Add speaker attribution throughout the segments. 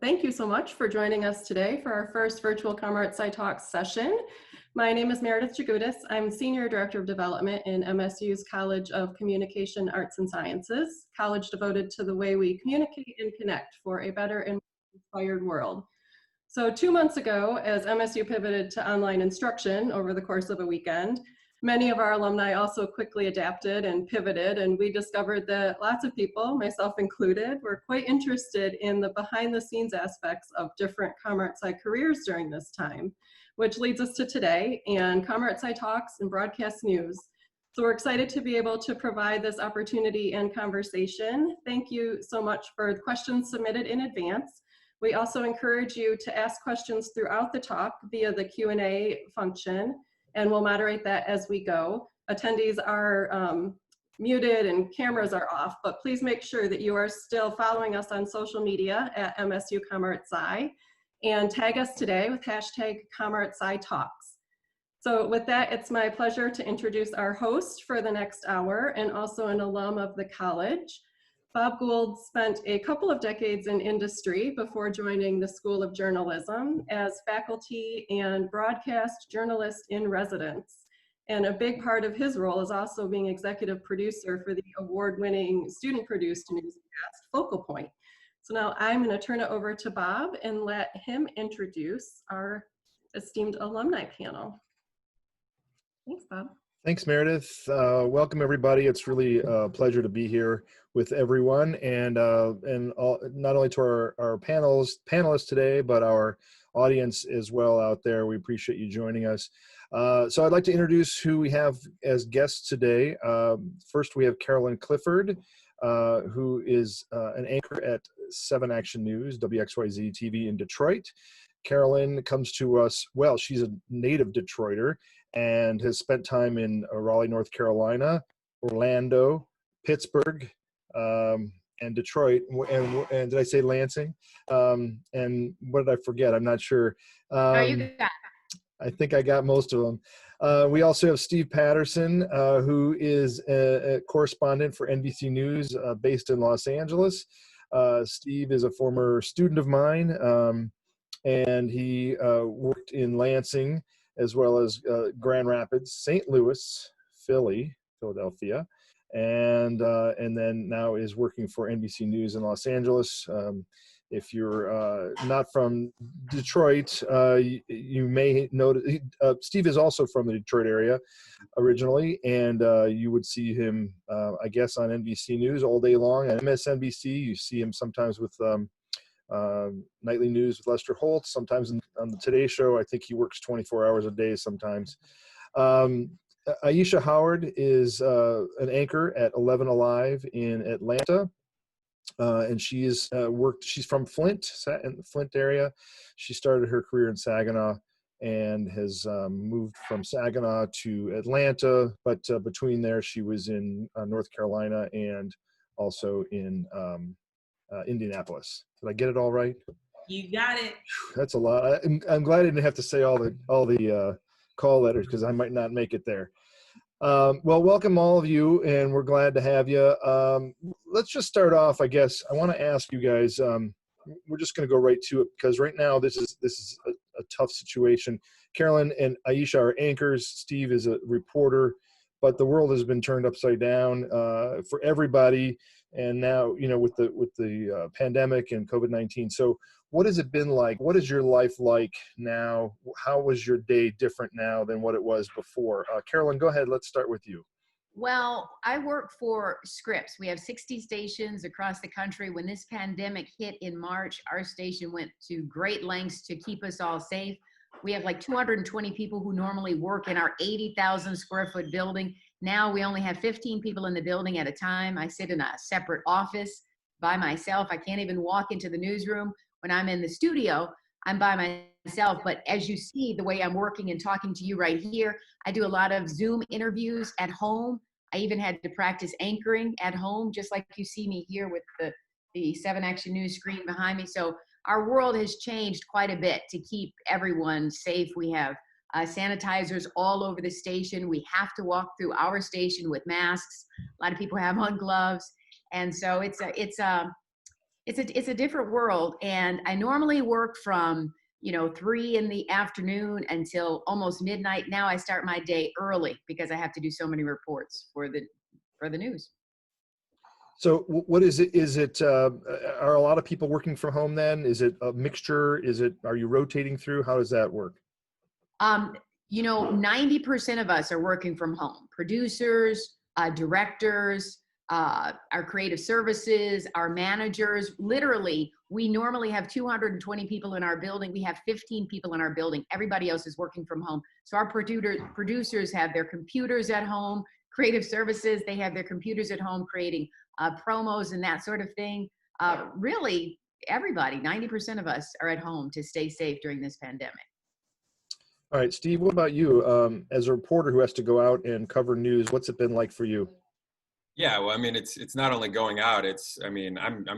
Speaker 1: Thank you so much for joining us today for our first virtual ComArtSci Talks session. My name is Meredith Jagoudis. I'm Senior Director of Development in MSU's College of Communication, Arts and Sciences, college devoted to the way we communicate and connect for a better and more inspired world. So 2 months ago, as MSU pivoted to online instruction over the course of a weekend, many of our alumni also quickly adapted and pivoted, and we discovered that lots of people, myself included, were quite interested in the behind-the-scenes aspects of different ComArtSci careers during this time, which leads us to today and ComArtSci Talks and broadcast news. So we're excited to be able to provide this opportunity and conversation. Thank you so much for the questions submitted in advance. We also encourage you to ask questions throughout the talk via the Q&A function, and we'll moderate that as we go. Attendees are muted and cameras are off, but please make sure that you are still following us on social media at MSU ComArtSci and tag us today with hashtag ComArtSci Talks. So with that, it's my pleasure to introduce our host for the next hour and also an alum of the college. Bob Gould spent a couple of decades in industry before joining the School of Journalism as faculty and broadcast journalist in residence. And a big part of his role is also being executive producer for the award-winning student-produced newscast Focal Point. So now I'm going to turn it over to Bob and let him introduce our esteemed alumni panel. Thanks, Bob.
Speaker 2: Thanks, Meredith. Welcome, everybody. It's really a pleasure to be here with everyone, and not only to our panelists today, but our audience as well out there. We appreciate you joining us. So I'd like to introduce who we have as guests today. First, we have Carolyn Clifford, who is an anchor at 7 Action News, WXYZ TV in Detroit. Carolyn comes to us, well, she's a native Detroiter and has spent time in Raleigh, North Carolina, Orlando, Pittsburgh, and Detroit, and did I say Lansing? And what did I forget? I'm not sure.
Speaker 3: No, you got
Speaker 2: I think I got most of them. We also have Steve Patterson, who is a correspondent for NBC News based in Los Angeles. Steve is a former student of mine, and he worked in Lansing, as well as Grand Rapids, St. Louis, Philadelphia, and then now is working for NBC News in Los Angeles. If you're not from Detroit, you may know Steve is also from the Detroit area originally, and you would see him, I guess, on NBC News all day long. On MSNBC, you see him sometimes with Nightly News with Lester Holt, sometimes on the Today Show. I think he works 24 hours a day sometimes. Aisha Howard is an anchor at 11 Alive in Atlanta, and she's from Flint, in the Flint area. She started her career in Saginaw and has moved from Saginaw to Atlanta, but between there she was in North Carolina and also in Indianapolis. Did I get it all right?
Speaker 3: You got it.
Speaker 2: That's a lot. I'm glad I didn't have to say all the call letters, because I might not make it there. Well, welcome all of you, and we're glad to have you. Let's just start off. I guess I want to ask you guys. We're just going to go right to it, because right now this is a tough situation. Carolyn and Aisha are anchors. Steve is a reporter, but the world has been turned upside down for everybody. And now, with the pandemic and COVID-19. So what has it been like? What is your life like now? How was your day different now than what it was before? Carolyn, go ahead. Let's start with you.
Speaker 3: Well, I work for Scripps. We have 60 stations across the country. When this pandemic hit in March, our station went to great lengths to keep us all safe. We have like 220 people who normally work in our 80,000 square foot building. Now we only have 15 people in the building at a time. I sit in a separate office by myself. I can't even walk into the newsroom. When I'm in the studio, I'm by myself. But as you see, the way I'm working and talking to you right here, I do a lot of Zoom interviews at home. I even had to practice anchoring at home, just like you see me here with the 7 Action News screen behind me. So our world has changed quite a bit to keep everyone safe. We have sanitizers all over the station. We have to walk through our station with masks. A lot of people have on gloves. And so it's It's a different world. And I normally work from, 3 in the afternoon until almost midnight. Now I start my day early because I have to do so many reports for the news.
Speaker 2: So what is it? Is it, are a lot of people working from home then? Is it a mixture? Are you rotating through? How does that work?
Speaker 3: 90% of us are working from home. Producers, directors, our creative services, our managers. Literally, we normally have 220 people in our building. We have 15 people in our building. Everybody else is working from home. So our producers have their computers at home. Creative services, they have their computers at home creating promos and that sort of thing. Really, everybody, 90% of us are at home to stay safe during this pandemic.
Speaker 2: All right, Steve, what about you? As a reporter who has to go out and cover news, what's it been like for you?
Speaker 4: Yeah, well, I mean, it's not only going out. I'm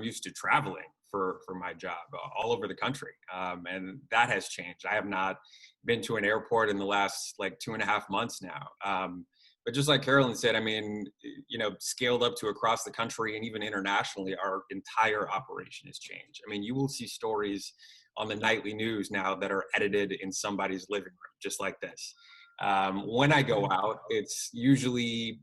Speaker 4: used to traveling for my job all over the country, and that has changed. I have not been to an airport in the last like 2.5 months now. But just like Carolyn said, I mean, scaled up to across the country and even internationally, our entire operation has changed. I mean, you will see stories on the nightly news now that are edited in somebody's living room, just like this. When I go out, it's usually,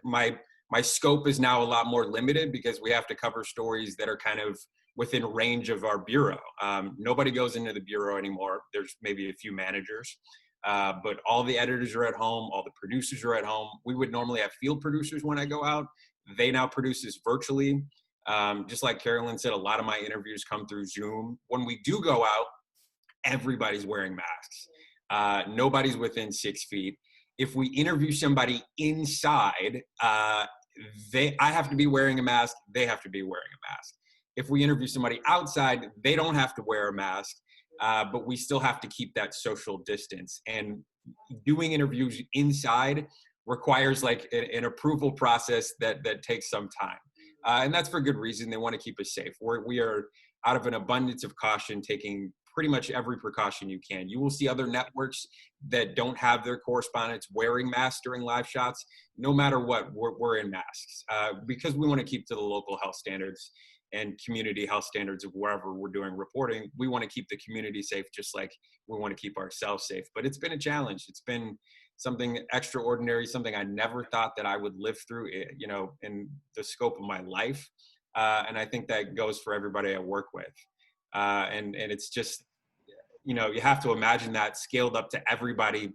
Speaker 4: my scope is now a lot more limited because we have to cover stories that are kind of within range of our bureau. Nobody goes into the bureau anymore. There's maybe a few managers, but all the editors are at home. All the producers are at home. We would normally have field producers when I go out. They now produce this virtually. Just like Carolyn said, a lot of my interviews come through Zoom. When we do go out, everybody's wearing masks. Nobody's within 6 feet. If we interview somebody inside, I have to be wearing a mask. They have to be wearing a mask. If we interview somebody outside, they don't have to wear a mask, but we still have to keep that social distance. And doing interviews inside requires like an approval process that takes some time. And that's for good reason. They want to keep us safe. We are, out of an abundance of caution, taking pretty much every precaution you can. You will see other networks that don't have their correspondents wearing masks during live shots. No matter what, we're in masks because we want to keep to the local health standards and community health standards of wherever we're doing reporting. We want to keep the community safe just like we want to keep ourselves safe. But it's been a challenge. It's been something extraordinary, something I never thought that I would live through, in the scope of my life. And I think that goes for everybody I work with. And it's just, you have to imagine that scaled up to everybody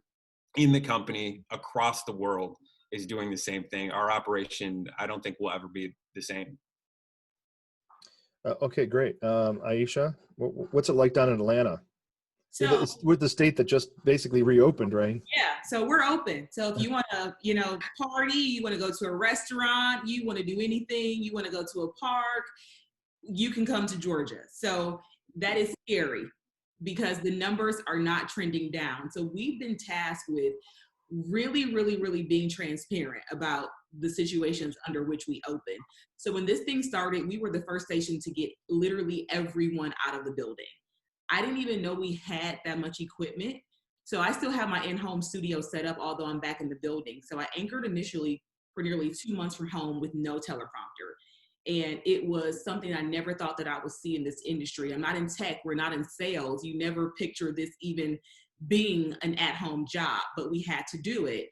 Speaker 4: in the company across the world is doing the same thing. Our operation, I don't think will ever be the same.
Speaker 2: Okay, great. Aisha, what's it like down in Atlanta?
Speaker 5: So
Speaker 2: With the state that just basically reopened, right?
Speaker 5: yeah, so we're open. So if you want to, party, you want to go to a restaurant, you want to do anything, you want to go to a park, you can come to Georgia. So that is scary because the numbers are not trending down. So we've been tasked with really, really, really being transparent about the situations under which we open. So when this thing started, we were the first station to get literally everyone out of the building. I didn't even know we had that much equipment. So I still have my in-home studio set up, although I'm back in the building. So I anchored initially for nearly 2 months from home with no teleprompter. And it was something I never thought that I would see in this industry. I'm not in tech, we're not in sales. You never picture this even being an at-home job, but we had to do it.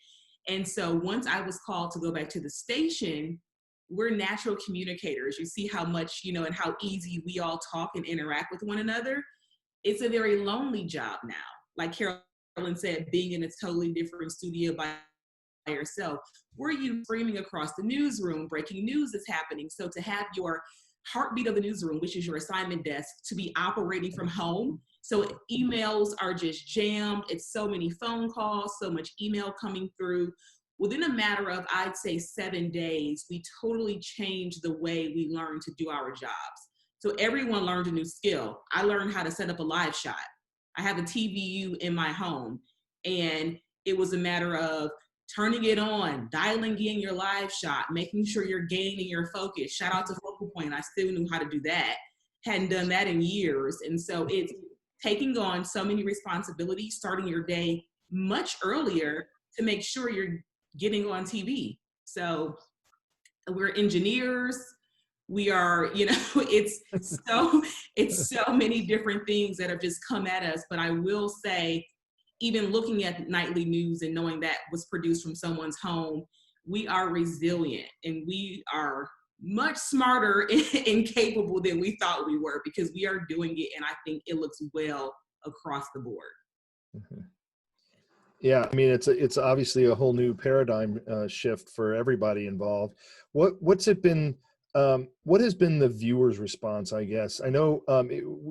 Speaker 5: And so once I was called to go back to the station, we're natural communicators. You see how much, and how easy we all talk and interact with one another. It's a very lonely job now. Like Carolyn said, being in a totally different studio by yourself. Were you screaming across the newsroom, breaking news is happening. So to have your heartbeat of the newsroom, which is your assignment desk, to be operating from home. So emails are just jammed. It's so many phone calls, so much email coming through. Within a matter of, I'd say 7 days, we totally changed the way we learn to do our jobs. So everyone learned a new skill. I learned how to set up a live shot. I have a TVU in my home, and it was a matter of turning it on, dialing in your live shot, making sure you're gaining your focus. Shout out to Focal Point. I still knew how to do that. Hadn't done that in years. And so it's taking on so many responsibilities, starting your day much earlier to make sure you're getting on TV. So we're engineers, We are, it's so many different things that have just come at us. But I will say, even looking at nightly news and knowing that was produced from someone's home, we are resilient and we are much smarter and capable than we thought we were, because we are doing it, and I think it looks well across the board.
Speaker 2: Mm-hmm. Yeah, I mean, it's obviously a whole new paradigm shift for everybody involved. What's it been? What has been the viewers' response? I guess I know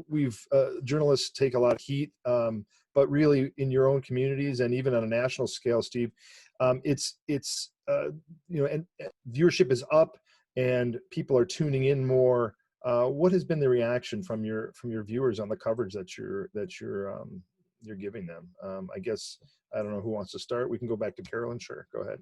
Speaker 2: we've journalists take a lot of heat, but really in your own communities and even on a national scale, Steve, it's and viewership is up and people are tuning in more. What has been the reaction from your viewers on the coverage that you're giving them? I guess I don't know who wants to start. We can go back to Carolyn. Sure, go ahead.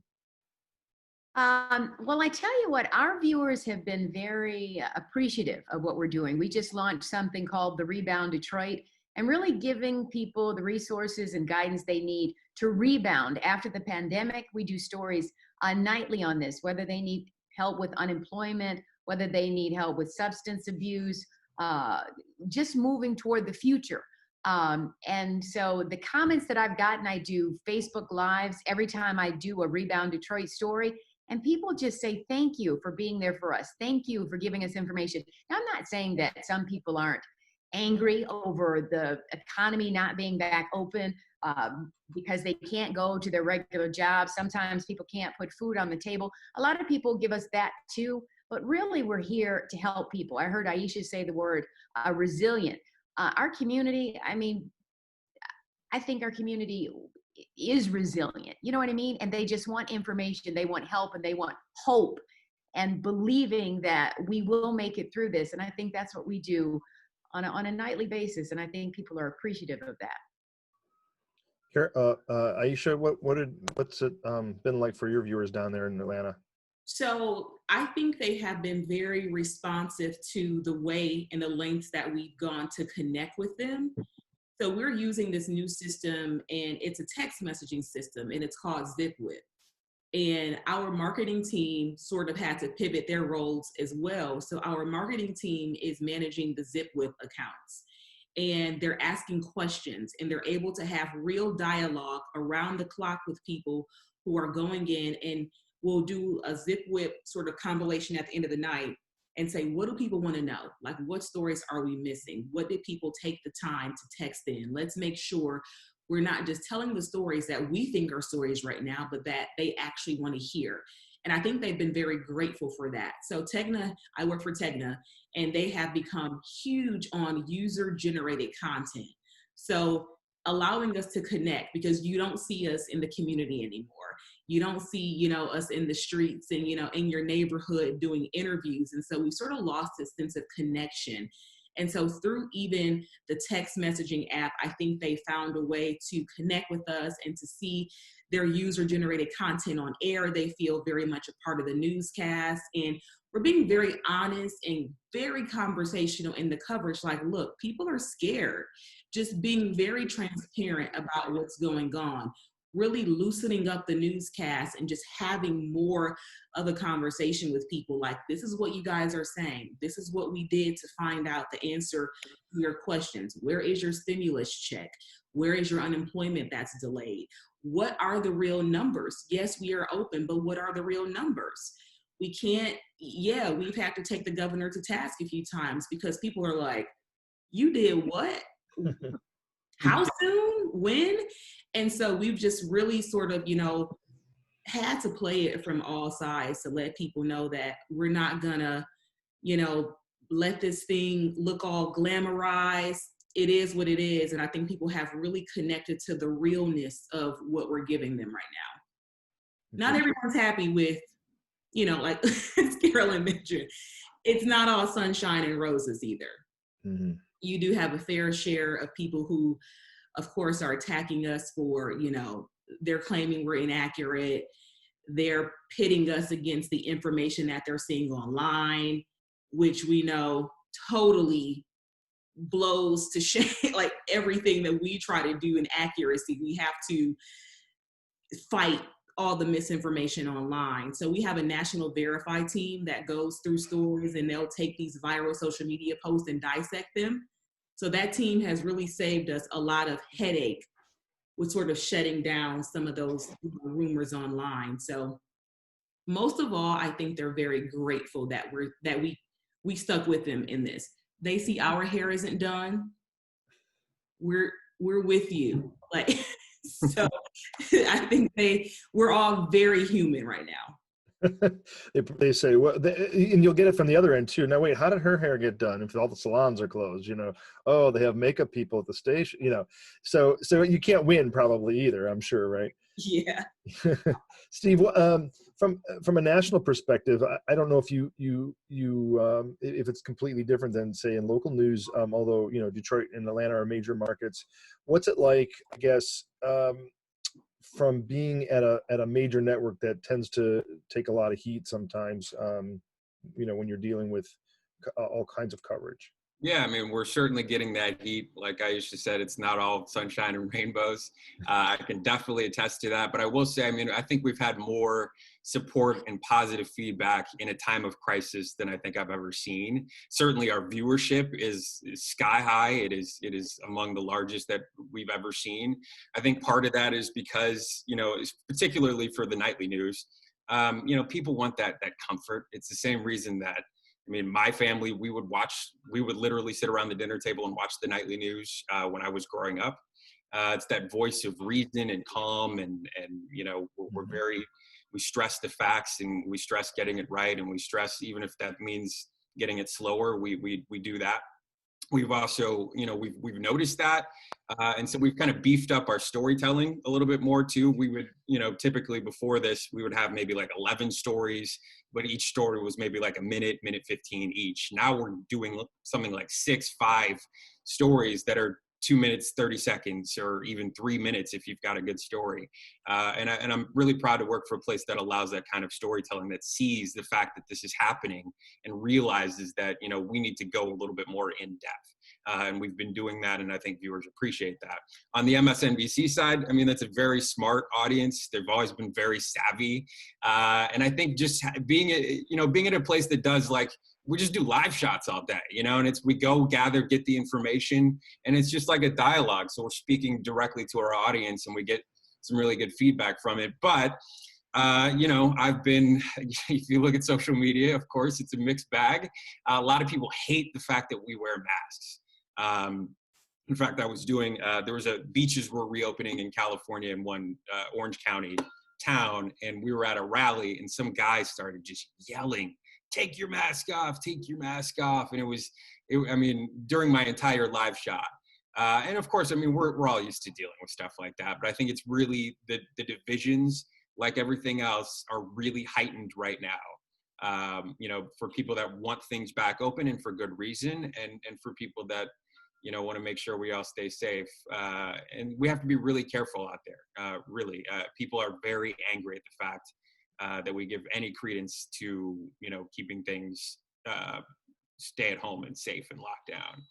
Speaker 3: Well, I tell you what, our viewers have been very appreciative of what we're doing. We just launched something called the Rebound Detroit, and really giving people the resources and guidance they need to rebound after the pandemic. We do stories nightly on this, whether they need help with unemployment, whether they need help with substance abuse, just moving toward the future. And so the comments that I've gotten, I do Facebook Lives every time I do a Rebound Detroit story, and people just say, thank you for being there for us. Thank you for giving us information. Now, I'm not saying that some people aren't angry over the economy not being back open because they can't go to their regular jobs. Sometimes people can't put food on the table. A lot of people give us that too, but really we're here to help people. I heard Aisha say the word resilient. Our community, I mean, I think our community is resilient. You know what I mean? And they just want information, they want help, and they want hope and believing that we will make it through this. And I think that's what we do on a nightly basis. And I think people are appreciative of that.
Speaker 2: Aisha, what's it been like for your viewers down there in Atlanta?
Speaker 5: So I think they have been very responsive to the way and the lengths that we've gone to connect with them. So we're using this new system, and it's a text messaging system, and it's called ZipWhip. And our marketing team sort of had to pivot their roles as well. So our marketing team is managing the ZipWhip accounts, and they're asking questions, and they're able to have real dialogue around the clock with people who are going in, and we'll do a ZipWhip sort of compilation at the end of the night and say, what do people want to know? Like, what stories are we missing? What did people take the time to text in? Let's make sure we're not just telling the stories that we think are stories right now, but that they actually want to hear. And I think they've been very grateful for that. So Tegna, I work for Tegna, and they have become huge on user-generated content. So allowing us to connect, because you don't see us in the community anymore. You don't see, us in the streets and, in your neighborhood doing interviews. And so we sort of lost this sense of connection. And so through even the text messaging app, I think they found a way to connect with us and to see their user-generated content on air. They feel very much a part of the newscast. And we're being very honest and very conversational in the coverage. Like, look, people are scared. Just being very transparent about what's going on. Really loosening up the newscast and just having more of a conversation with people. Like, this is what you guys are saying. This is what we did to find out the answer to your questions. Where is your stimulus check? Where is your unemployment that's delayed? What are the real numbers? Yes, we are open, but what are the real numbers? We can't, we've had to take the governor to task a few times because people are like, you did what? How soon? When? And so we've just really sort of, had to play it from all sides to let people know that we're not gonna, let this thing look all glamorized. It is what it is. And I think people have really connected to the realness of what we're giving them right now. Not everyone's happy with, like as Carolyn mentioned, it's not all sunshine and roses either. Mm-hmm. You do have a fair share of people who, of course, are attacking us for, they're claiming we're inaccurate. They're pitting us against the information that they're seeing online, which we know totally blows to shame, like everything that we try to do in accuracy. We have to fight all the misinformation online. So we have a national verify team that goes through stories, and they'll take these viral social media posts and dissect them. So that team has really saved us a lot of headache with sort of shutting down some of those rumors online. So most of all, I think they're very grateful that we stuck with them in this. They see our hair isn't done. We're with you. Like, so I think we're all very human right now.
Speaker 2: They say, well, and you'll get it from the other end too. Now, wait, how did her hair get done if all the salons are closed? Oh, they have makeup people at the station. So you can't win probably either. I'm sure, right?
Speaker 5: Yeah.
Speaker 2: Steve, from a national perspective, I don't know if if it's completely different than say in local news. Although Detroit and Atlanta are major markets. What's it like, I guess, from being at a major network that tends to take a lot of heat sometimes, when you're dealing with all kinds of coverage?
Speaker 4: Yeah, I mean, we're certainly getting that heat. Like I used to said, it's not all sunshine and rainbows. I can definitely attest to that. But I will say, I mean, I think we've had more support and positive feedback in a time of crisis than I think I've ever seen. Certainly our viewership is sky high. It is among the largest that we've ever seen. I think part of that is because, particularly for the nightly news, people want that comfort. It's the same reason that, I mean, my family, we would literally sit around the dinner table and watch the nightly news when I was growing up. It's that voice of reason and calm, and we stress the facts, and we stress getting it right, and we stress, even if that means getting it slower, we do that. We've also, we've noticed that. And so we've kind of beefed up our storytelling a little bit more too. We would, typically before this, we would have maybe like 11 stories, but each story was maybe like a minute 15 each. Now we're doing something like 5 stories that are 2 minutes, 30 seconds, or even 3 minutes if you've got a good story. And I'm really proud to work for a place that allows that kind of storytelling, that sees the fact that this is happening and realizes that, we need to go a little bit more in depth. And we've been doing that, and I think viewers appreciate that. On the MSNBC side, I mean, that's a very smart audience. They've always been very savvy. And I think just being at a place that does, like, we just do live shots all day, and we go gather, get the information, and it's just like a dialogue. So we're speaking directly to our audience, and we get some really good feedback from it. But I've been, if you look at social media, of course, it's a mixed bag. A lot of people hate the fact that we wear masks. In fact, I was doing, beaches were reopening in California in one Orange County town, and we were at a rally, and some guy started just yelling, "Take your mask off, take your mask off." And during my entire live shot. And of course, I mean, we're all used to dealing with stuff like that, but I think it's really the divisions, like everything else, are really heightened right now. For people that want things back open and for good reason, and for people that, want to make sure we all stay safe. And we have to be really careful out there. People are very angry at the fact that we give any credence to, keeping things stay at home and safe and locked down.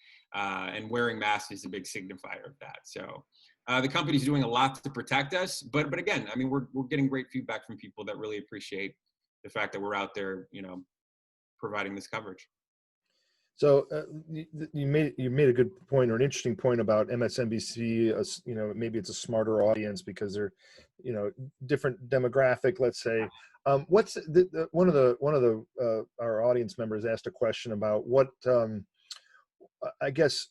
Speaker 4: And wearing masks is a big signifier of that. So the company's doing a lot to protect us, but again, I mean, we're getting great feedback from people that really appreciate the fact that we're out there, providing this coverage.
Speaker 2: So you made a good point, or an interesting point about MSNBC. Maybe it's a smarter audience because they're, different demographic, let's say. What's one of our audience members asked a question about what I guess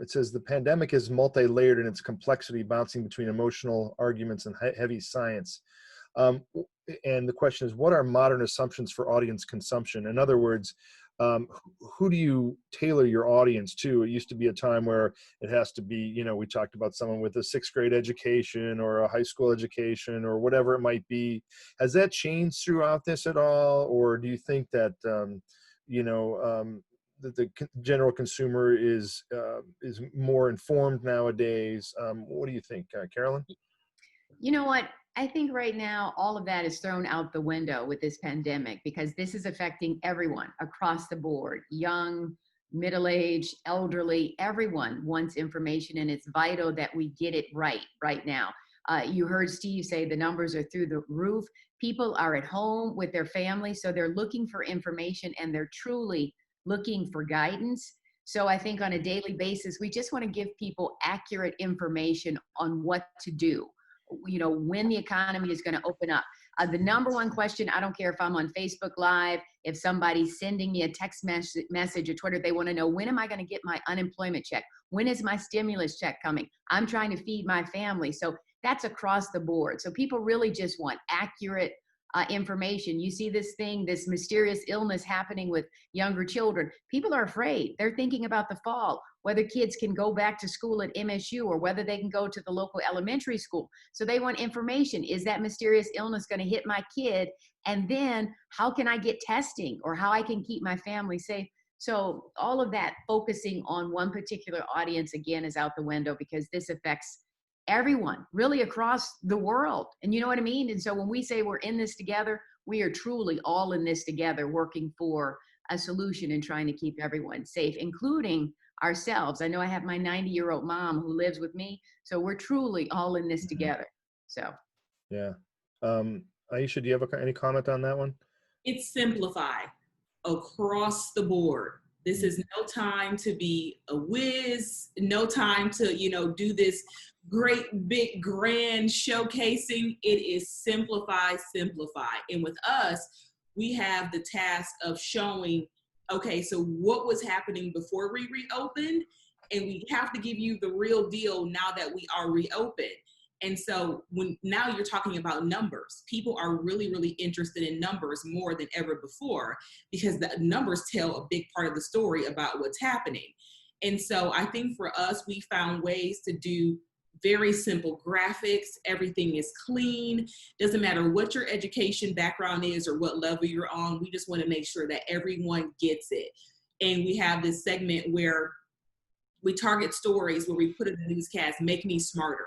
Speaker 2: it says the pandemic is multi-layered in its complexity, bouncing between emotional arguments and heavy science. And the question is, what are modern assumptions for audience consumption? In other words, who do you tailor your audience to? It used to be a time where it has to be, we talked about someone with a 6th grade education or a high school education or whatever it might be. Has that changed throughout this at all? Or do you think that, that the general consumer is more informed nowadays? What do you think, Carolyn?
Speaker 3: You know what? I think right now, all of that is thrown out the window with this pandemic, because this is affecting everyone across the board, young, middle-aged, elderly. Everyone wants information, and it's vital that we get it right now. You heard Steve say the numbers are through the roof. People are at home with their family, so they're looking for information and they're truly looking for guidance. So I think on a daily basis, we just want to give people accurate information on what to do, you know, when the economy is going to open up. The number one question, I don't care if I'm on Facebook Live, if somebody's sending me a text message or Twitter, they want to know, when am I going to get my unemployment check? When is my stimulus check coming? I'm trying to feed my family. So that's across the board. So people really just want accurate information. You see this thing, this mysterious illness happening with younger children. People are afraid. They're thinking about the fall, whether kids can go back to school at MSU or whether they can go to the local elementary school. So they want information. Is that mysterious illness going to hit my kid? And then how can I get testing, or how I can keep my family safe? So all of that focusing on one particular audience, again, is out the window, because this affects everyone really across the world. And you know what I mean? And so when we say we're in this together, we are truly all in this together, working for a solution and trying to keep everyone safe, including ourselves. I know I have my 90-year-old mom who lives with me. So we're truly all in this together. So.
Speaker 2: Yeah. Aisha, do you have any comment on that one?
Speaker 5: It's simplify across the board. This is no time to be a whiz, no time to, you know, do this great big grand showcasing. It is simplify, simplify. And with us, we have the task of showing, okay, so what was happening before we reopened, and we have to give you the real deal now that we are reopened. And so now you're talking about numbers, people are really, really interested in numbers more than ever before, because the numbers tell a big part of the story about what's happening. And so I think for us, we found ways to do very simple graphics. Everything is clean. Doesn't matter what your education background is or what level you're on. We just want to make sure that everyone gets it. And we have this segment where we target stories where we put in the newscast, make me smarter.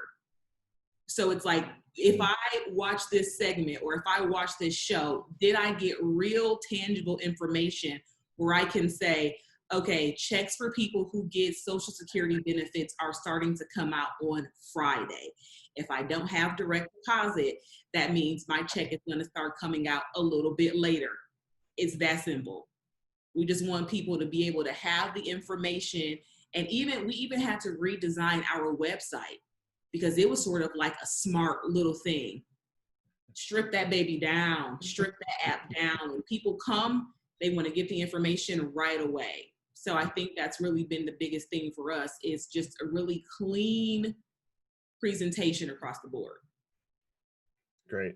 Speaker 5: So it's like, if I watch this segment or if I watch this show, did I get real tangible information where I can say, okay, checks for people who get Social Security benefits are starting to come out on Friday. If I don't have direct deposit, that means my check is going to start coming out a little bit later. It's that simple. We just want people to be able to have the information. And we even had to redesign our website, because it was sort of like a smart little thing. Strip that baby down, strip that app down. When people come, they want to get the information right away. So I think that's really been the biggest thing for us, is just a really clean presentation across the board.
Speaker 2: Great.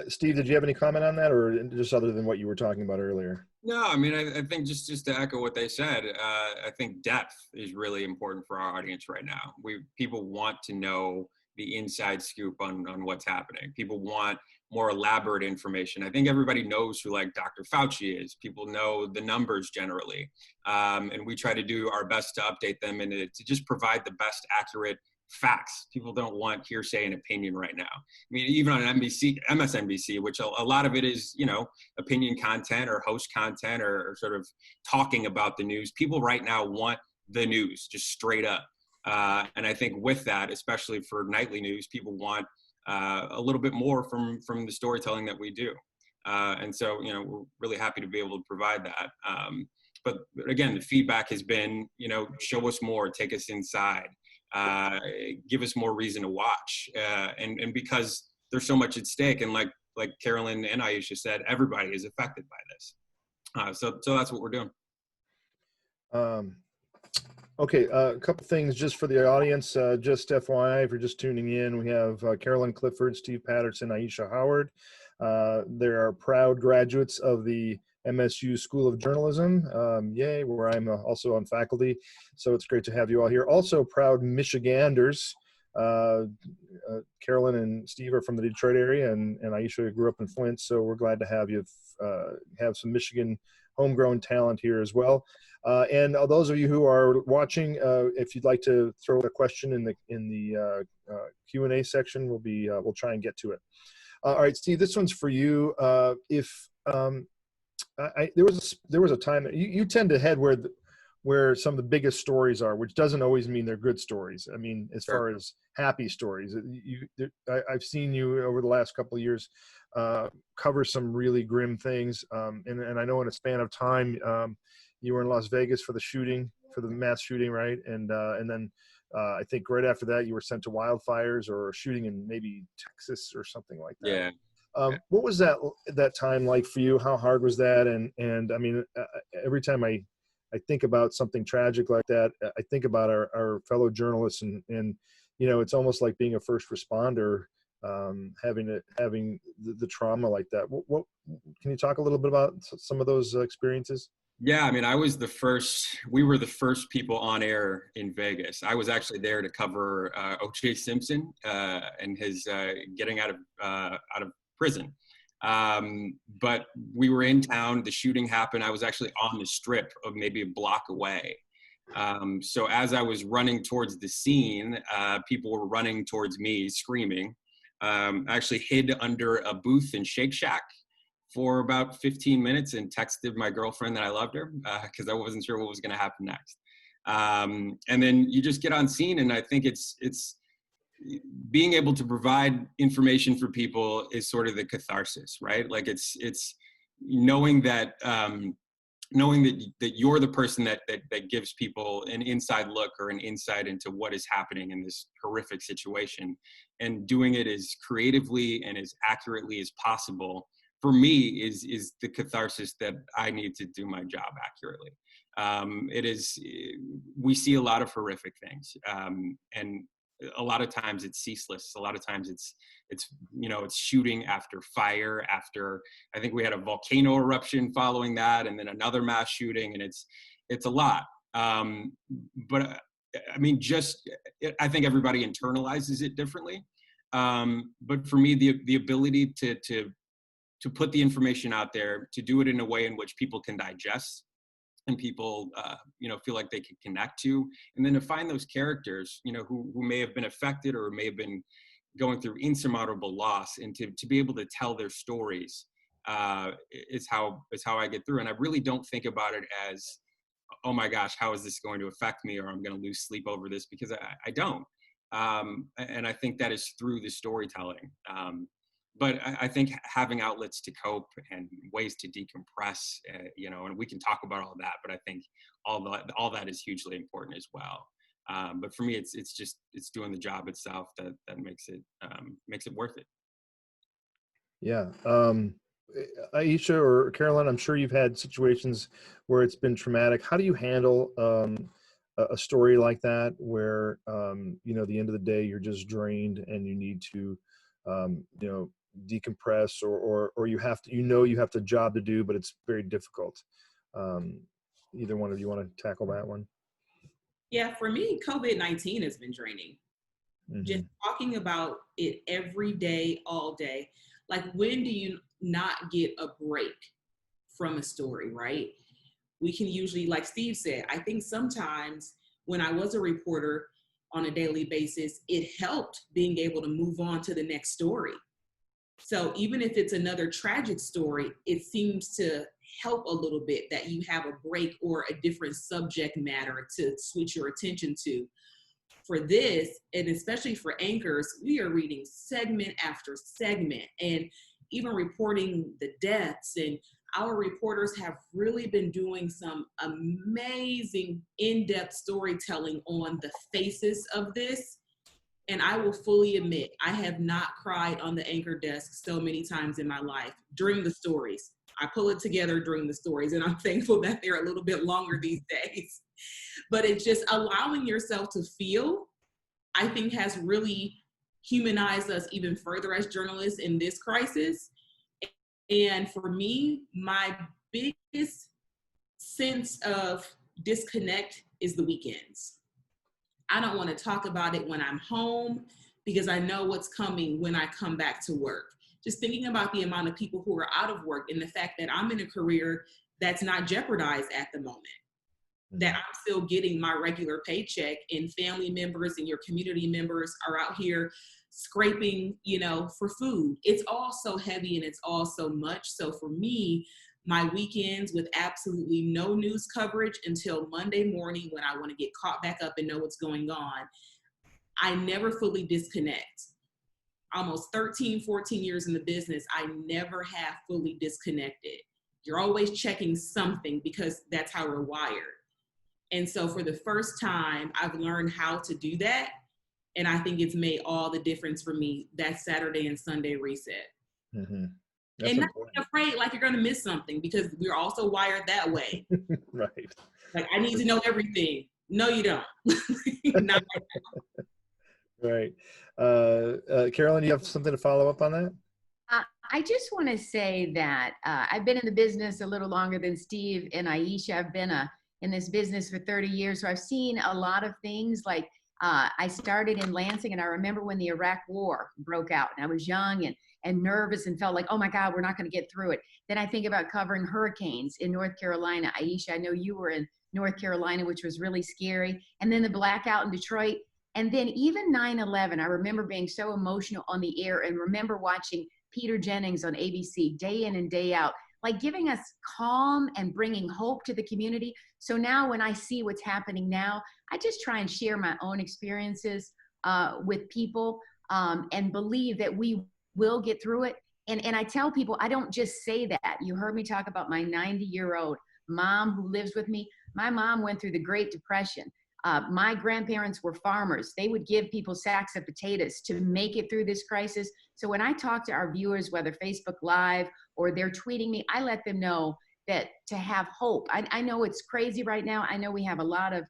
Speaker 2: Steve, did you have any comment on that, or just other than what you were talking about earlier?
Speaker 4: No, I mean, I think just to echo what they said, I think depth is really important for our audience right now. People want to know the inside scoop on what's happening. People want more elaborate information. I think everybody knows who, like, Dr. Fauci is. People know the numbers generally. And we try to do our best to update them and to just provide the best accurate facts. People don't want hearsay and opinion right now. I mean, even on MSNBC, which a lot of it is, you know, opinion content or host content or sort of talking about the news. People right now want the news, just straight up. And I think with that, especially for nightly news, people want a little bit more from the storytelling that we do. And so, you know, we're really happy to be able to provide that. But again, the feedback has been, you know, show us more, take us inside. Give us more reason to watch, and because there's so much at stake, and like Carolyn and Aisha said, everybody is affected by this. So that's what we're doing.
Speaker 2: Okay, a couple things just for the audience. Just FYI, if you're just tuning in, we have Carolyn Clifford, Steve Patterson, Aisha Howard. They are proud graduates of the MSU School of Journalism, yay, where I'm also on faculty. So it's great to have you all here. Also proud Michiganders. Carolyn and Steve are from the Detroit area, and Aisha grew up in Flint, so we're glad to have you have some Michigan homegrown talent here as well. And those of you who are watching, if you'd like to throw a question in the Q&A section, we'll try and get to it. All right, Steve, this one's for you. There was a time you tend to head where where some of the biggest stories are, which doesn't always mean they're good stories. I mean, as
Speaker 4: Sure.
Speaker 2: far as happy stories, I've seen you over the last couple of years cover some really grim things. And I know in a span of time, you were in Las Vegas for the mass shooting, right? And then I think right after that, you were sent to wildfires or shooting in maybe Texas or something like that.
Speaker 4: Yeah.
Speaker 2: What was that time like for you? How hard was that? And I mean, every time I think about something tragic like that, I think about our fellow journalists, and you know, it's almost like being a first responder, having the trauma like that. What can you talk a little bit about some of those experiences?
Speaker 4: Yeah, I mean, we were the first people on air in Vegas. I was actually there to cover O.J. Simpson and his getting out of prison. But we were in town, the shooting happened. I was actually on the strip of maybe a block away. So as I was running towards the scene, people were running towards me screaming. I actually hid under a booth in Shake Shack for about 15 minutes and texted my girlfriend that I loved her because I wasn't sure what was going to happen next. And then you just get on scene, and I think it's being able to provide information for people is sort of the catharsis, right? Like it's knowing that that you're the person that gives people an inside look or an insight into what is happening in this horrific situation, and doing it as creatively and as accurately as possible. For me, is the catharsis that I need to do my job accurately. We see a lot of horrific things, and a lot of times it's ceaseless. A lot of times it's shooting after fire. After, I think we had a volcano eruption following that, and then another mass shooting, and it's a lot. But I mean, I think everybody internalizes it differently. But for me, the ability to put the information out there, to do it in a way in which people can digest and people, feel like they can connect to, and then to find those characters, who may have been affected or may have been going through insurmountable loss, and to be able to tell their stories is how I get through. And I really don't think about it as, oh my gosh, how is this going to affect me, or I'm going to lose sleep over this, because I don't. And I think that is through the storytelling. But I think having outlets to cope and ways to decompress, and we can talk about all that, but I think all that is hugely important as well. But for me, it's doing the job itself that makes it worth it.
Speaker 2: Yeah. Aisha or Caroline, I'm sure you've had situations where it's been traumatic. How do you handle a story like that, where at the end of the day you're just drained and you need to decompress, or you have a job to do, but it's very difficult? Either one of you want to tackle that one?
Speaker 5: Yeah, for me, COVID-19 has been draining.
Speaker 2: Mm-hmm.
Speaker 5: Just talking about it every day, all day. Like, when do you not get a break from a story, right? We can usually, like Steve said, I think sometimes when I was a reporter on a daily basis, it helped being able to move on to the next story. So even if it's another tragic story, it seems to help a little bit that you have a break or a different subject matter to switch your attention to. For this, and especially for anchors, we are reading segment after segment and even reporting the deaths. And our reporters have really been doing some amazing in-depth storytelling on the faces of this. And I will fully admit, I have not cried on the anchor desk so many times in my life during the stories. I pull it together during the stories, and I'm thankful that they're a little bit longer these days. But it's just allowing yourself to feel, I think, has really humanized us even further as journalists in this crisis. And for me, my biggest sense of disconnect is the weekends. I don't want to talk about it when I'm home, because I know what's coming when I come back to work. Just thinking about the amount of people who are out of work, and the fact that I'm in a career that's not jeopardized at the moment, that I'm still getting my regular paycheck, and family members and your community members are out here scraping, for food. It's all so heavy and it's all so much. So for me, my weekends with absolutely no news coverage until Monday morning when I want to get caught back up and know what's going on. I never fully disconnect. Almost 13, 14 years in the business, I never have fully disconnected. You're always checking something because that's how we're wired. And so for the first time, I've learned how to do that. And I think it's made all the difference for me, that Saturday and Sunday reset.
Speaker 2: Mm-hmm.
Speaker 5: And not being afraid like you're going to miss something, because we're also wired that way.
Speaker 2: Right.
Speaker 5: Like, I need to know everything. No, you don't. Not
Speaker 2: right. Carolyn, you have something to follow up on that?
Speaker 3: I just want to say that I've been in the business a little longer than Steve and Aisha. I've been in this business for 30 years. So I've seen a lot of things. Like I started in Lansing, and I remember when the Iraq War broke out, and I was young and nervous and felt like, oh my God, we're not going to get through it. Then I think about covering hurricanes in North Carolina. Aisha, I know you were in North Carolina, which was really scary. And then the blackout in Detroit. And then even 9/11, I remember being so emotional on the air, and remember watching Peter Jennings on ABC day in and day out, like giving us calm and bringing hope to the community. So now when I see what's happening now, I just try and share my own experiences with people and believe that we will get through it. And I tell people, I don't just say that. You heard me talk about my 90-year-old mom who lives with me. My mom went through the Great Depression. My grandparents were farmers. They would give people sacks of potatoes to make it through this crisis. So when I talk to our viewers, whether Facebook Live or they're tweeting me, I let them know that to have hope. I know it's crazy right now. I know we have a lot of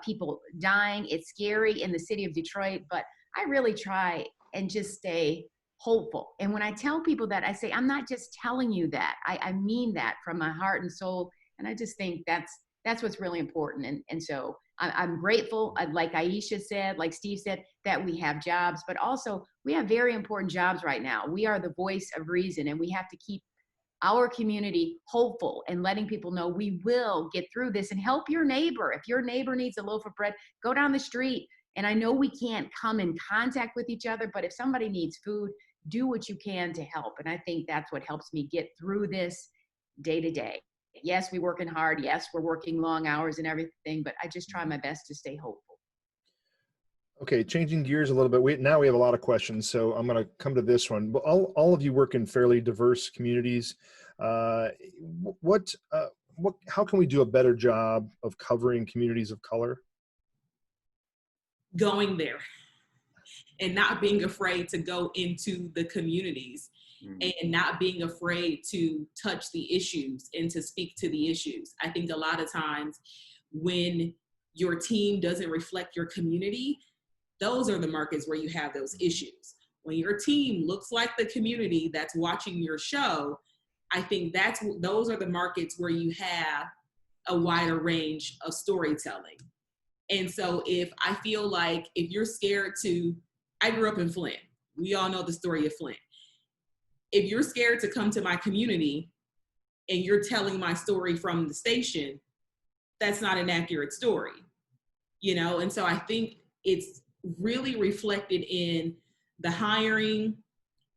Speaker 3: people dying. It's scary in the city of Detroit, but I really try and just stay hopeful. And when I tell people that, I say, I'm not just telling you that. I mean that from my heart and soul. And I just think that's what's really important. And so I'm grateful, like Aisha said, like Steve said, that we have jobs, but also we have very important jobs right now. We are the voice of reason, and we have to keep our community hopeful and letting people know we will get through this, and help your neighbor. If your neighbor needs a loaf of bread, go down the street. And I know we can't come in contact with each other, but if somebody needs food, do what you can to help. And I think that's what helps me get through this day to day. Yes, we're working hard. Yes, we're working long hours and everything, but I just try my best to stay hopeful.
Speaker 2: Okay, changing gears a little bit. Now we have a lot of questions, so I'm going to come to this one. But all of you work in fairly diverse communities. How can we do a better job of covering communities of color?
Speaker 5: Going there and not being afraid to go into the communities. And not being afraid to touch the issues and to speak to the issues. I think a lot of times when your team doesn't reflect your community, those are the markets where you have those issues. When your team looks like the community that's watching your show, I think those are the markets where you have a wider range of storytelling. And so if I feel like if you're scared I grew up in Flint. We all know the story of Flint. If you're scared to come to my community and you're telling my story from the station, that's not an accurate story, And so I think it's really reflected in the hiring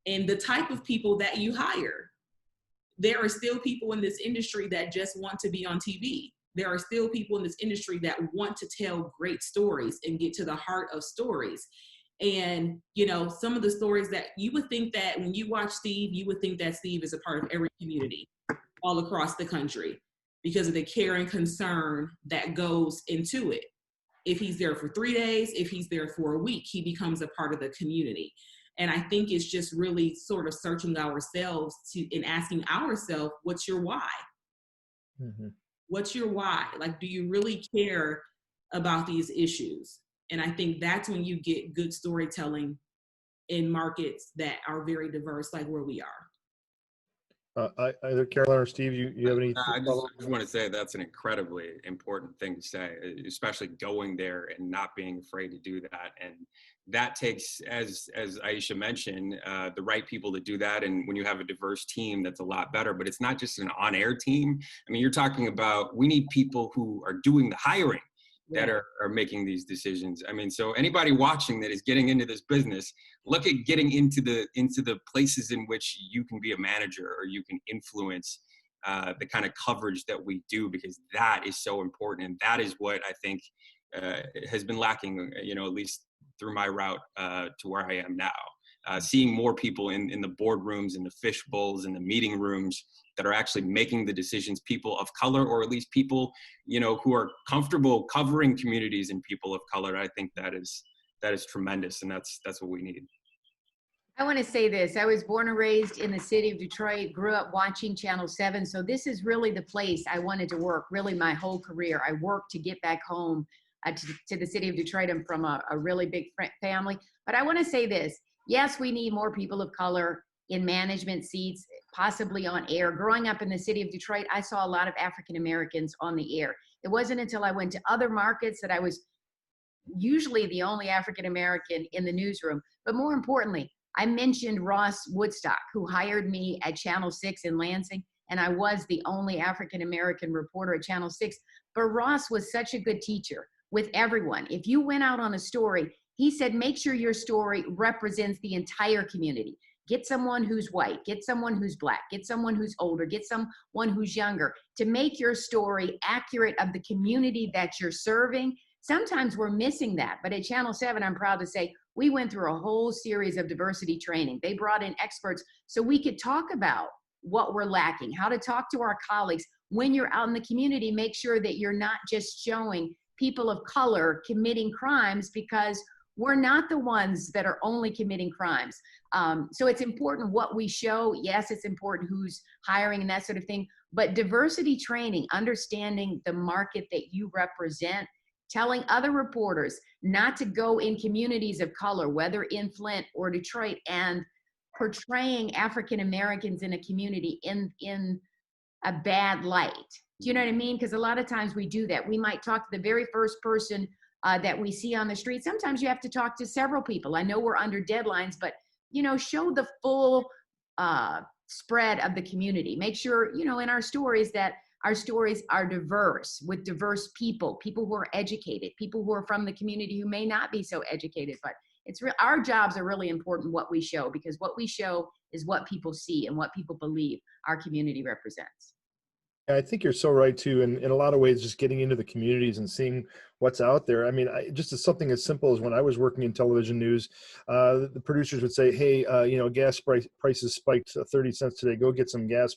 Speaker 5: and the type of people that you hire. There are still people in this industry that just want to be on TV. There are still people in this industry that want to tell great stories and get to the heart of stories. And, some of the stories that you would think that when you watch Steve, you would think that Steve is a part of every community all across the country because of the care and concern that goes into it. If he's there for 3 days, if he's there for a week, he becomes a part of the community. And I think it's just really sort of searching ourselves and asking ourselves, what's your why? Mm-hmm. What's your why? Like, do you really care about these issues? And I think that's when you get good storytelling in markets that are very diverse, like where we are.
Speaker 2: Either Carolyn or Steve, you have any?
Speaker 4: I just want to say that's an incredibly important thing to say, especially going there and not being afraid to do that. And that takes, as Aisha mentioned, the right people to do that. And when you have a diverse team, that's a lot better. But it's not just an on-air team. I mean, you're talking about, we need people who are doing the hiring that are making these decisions. I mean, so anybody watching that is getting into this business, look at getting into the places in which you can be a manager or you can influence the kind of coverage that we do, because that is so important. And that is what I think has been lacking, at least through my route to where I am now. Seeing more people in the boardrooms, in the fish bowls, in the meeting rooms that are actually making the decisions, people of color, or at least people, who are comfortable covering communities and people of color. I think that is tremendous, and that's what we need.
Speaker 3: I want to say this. I was born and raised in the city of Detroit, grew up watching Channel 7. So this is really the place I wanted to work, really my whole career. I worked to get back home to the city of Detroit. I'm from a really big family. But I want to say this. Yes, we need more people of color in management seats, possibly on air. Growing up in the city of Detroit, I saw a lot of African Americans on the air. It wasn't until I went to other markets that I was usually the only African American in the newsroom. But more importantly, I mentioned Ross Woodstock, who hired me at Channel 6 in Lansing, and I was the only African American reporter at Channel 6. But Ross was such a good teacher with everyone. If you went out on a story, he said, make sure your story represents the entire community. Get someone who's white, get someone who's black, get someone who's older, get someone who's younger, to make your story accurate of the community that you're serving. Sometimes we're missing that, but at Channel 7, I'm proud to say, we went through a whole series of diversity training. They brought in experts so we could talk about what we're lacking, how to talk to our colleagues. When you're out in the community, make sure that you're not just showing people of color committing crimes, because we're not the ones that are only committing crimes. So it's important what we show. Yes, it's important who's hiring and that sort of thing, but diversity training, understanding the market that you represent, telling other reporters not to go in communities of color, whether in Flint or Detroit, and portraying African Americans in a community in a bad light. Do you know what I mean? Because a lot of times we do that. We might talk to the very first person that we see on the street. Sometimes you have to talk to several people. I know we're under deadlines, but show the full spread of the community. Make sure, in our stories that our stories are diverse, with diverse people who are educated, people who are from the community who may not be so educated. But our jobs are really important, what we show, because what we show is what people see and what people believe our community represents.
Speaker 2: I think you're so right too. And in a lot of ways, just getting into the communities and seeing what's out there. I mean, just as something as simple as when I was working in television news, the producers would say, hey, gas prices spiked 30 cents today. Go get some gas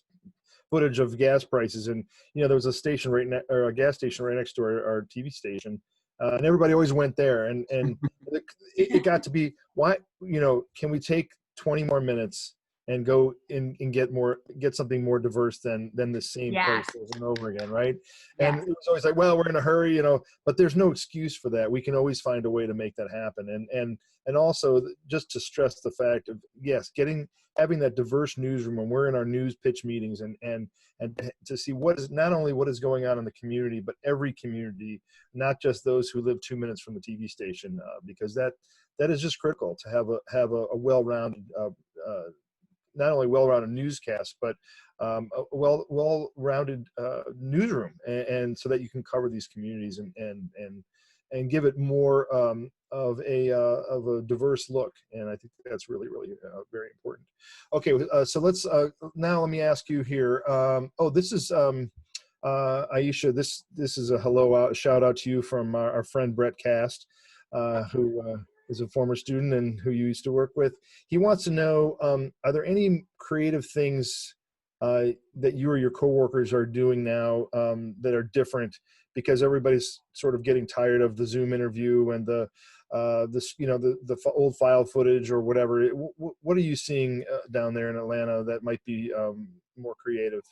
Speaker 2: footage of gas prices. And, there was a station a gas station right next to our TV station. And everybody always went there. And it got to be, why, can we take 20 more minutes and go in and get something more diverse than the same place over and over again, right?
Speaker 3: Yes.
Speaker 2: And it was always like, well, we're in a hurry, but there's no excuse for that. We can always find a way to make that happen. And also just to stress the fact of, yes, having that diverse newsroom when we're in our news pitch meetings and to see not only what is going on in the community, but every community, not just those who live 2 minutes from the TV station, because that is just critical to have a well-rounded, not only well-rounded newscast, but a well-rounded newsroom, and so that you can cover these communities and give it more of a diverse look. And I think that's really, really very important. Okay, so let's now let me ask you here. This is Aisha. This is a hello shout out to you from our friend Brett Cast, who is a former student and who you used to work with. He wants to know, are there any creative things that you or your coworkers are doing now that are different, because everybody's sort of getting tired of the Zoom interview and the old file footage or whatever. What are you seeing down there in Atlanta that might be more creative?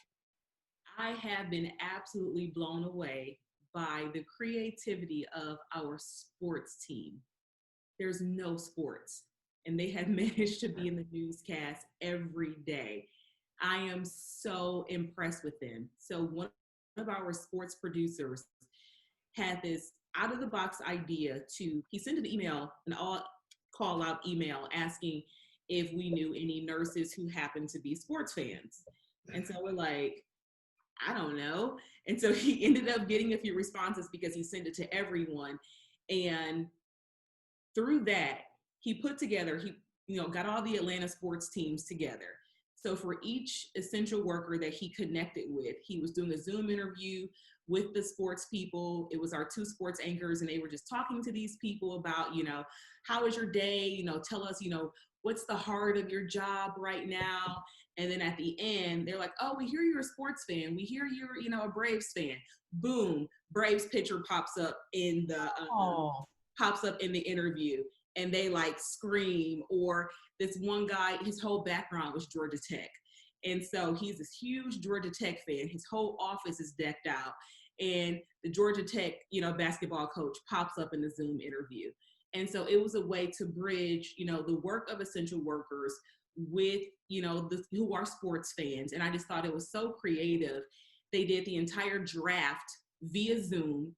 Speaker 5: I have been absolutely blown away by the creativity of our sports team. There's no sports, and they have managed to be in the newscast every day. I am so impressed with them. So one of our sports producers had this out of the box idea he sent an email, an all call out email, asking if we knew any nurses who happened to be sports fans. And so we're like, I don't know. And so he ended up getting a few responses because he sent it to everyone. And through that, he put together, got all the Atlanta sports teams together. So for each essential worker that he connected with, he was doing a Zoom interview with the sports people. It was our 2 sports anchors, and they were just talking to these people about, how was your day? Tell us, what's the heart of your job right now? And then at the end, they're like, oh, we hear you're a sports fan. We hear you're, a Braves fan. Boom, Braves pitcher pops up in the interview, and they like scream. Or this one guy, his whole background was Georgia Tech. And so he's this huge Georgia Tech fan. His whole office is decked out. And the Georgia Tech, basketball coach pops up in the Zoom interview. And so it was a way to bridge, the work of essential workers with, who are sports fans. And I just thought it was so creative. They did the entire draft via Zoom.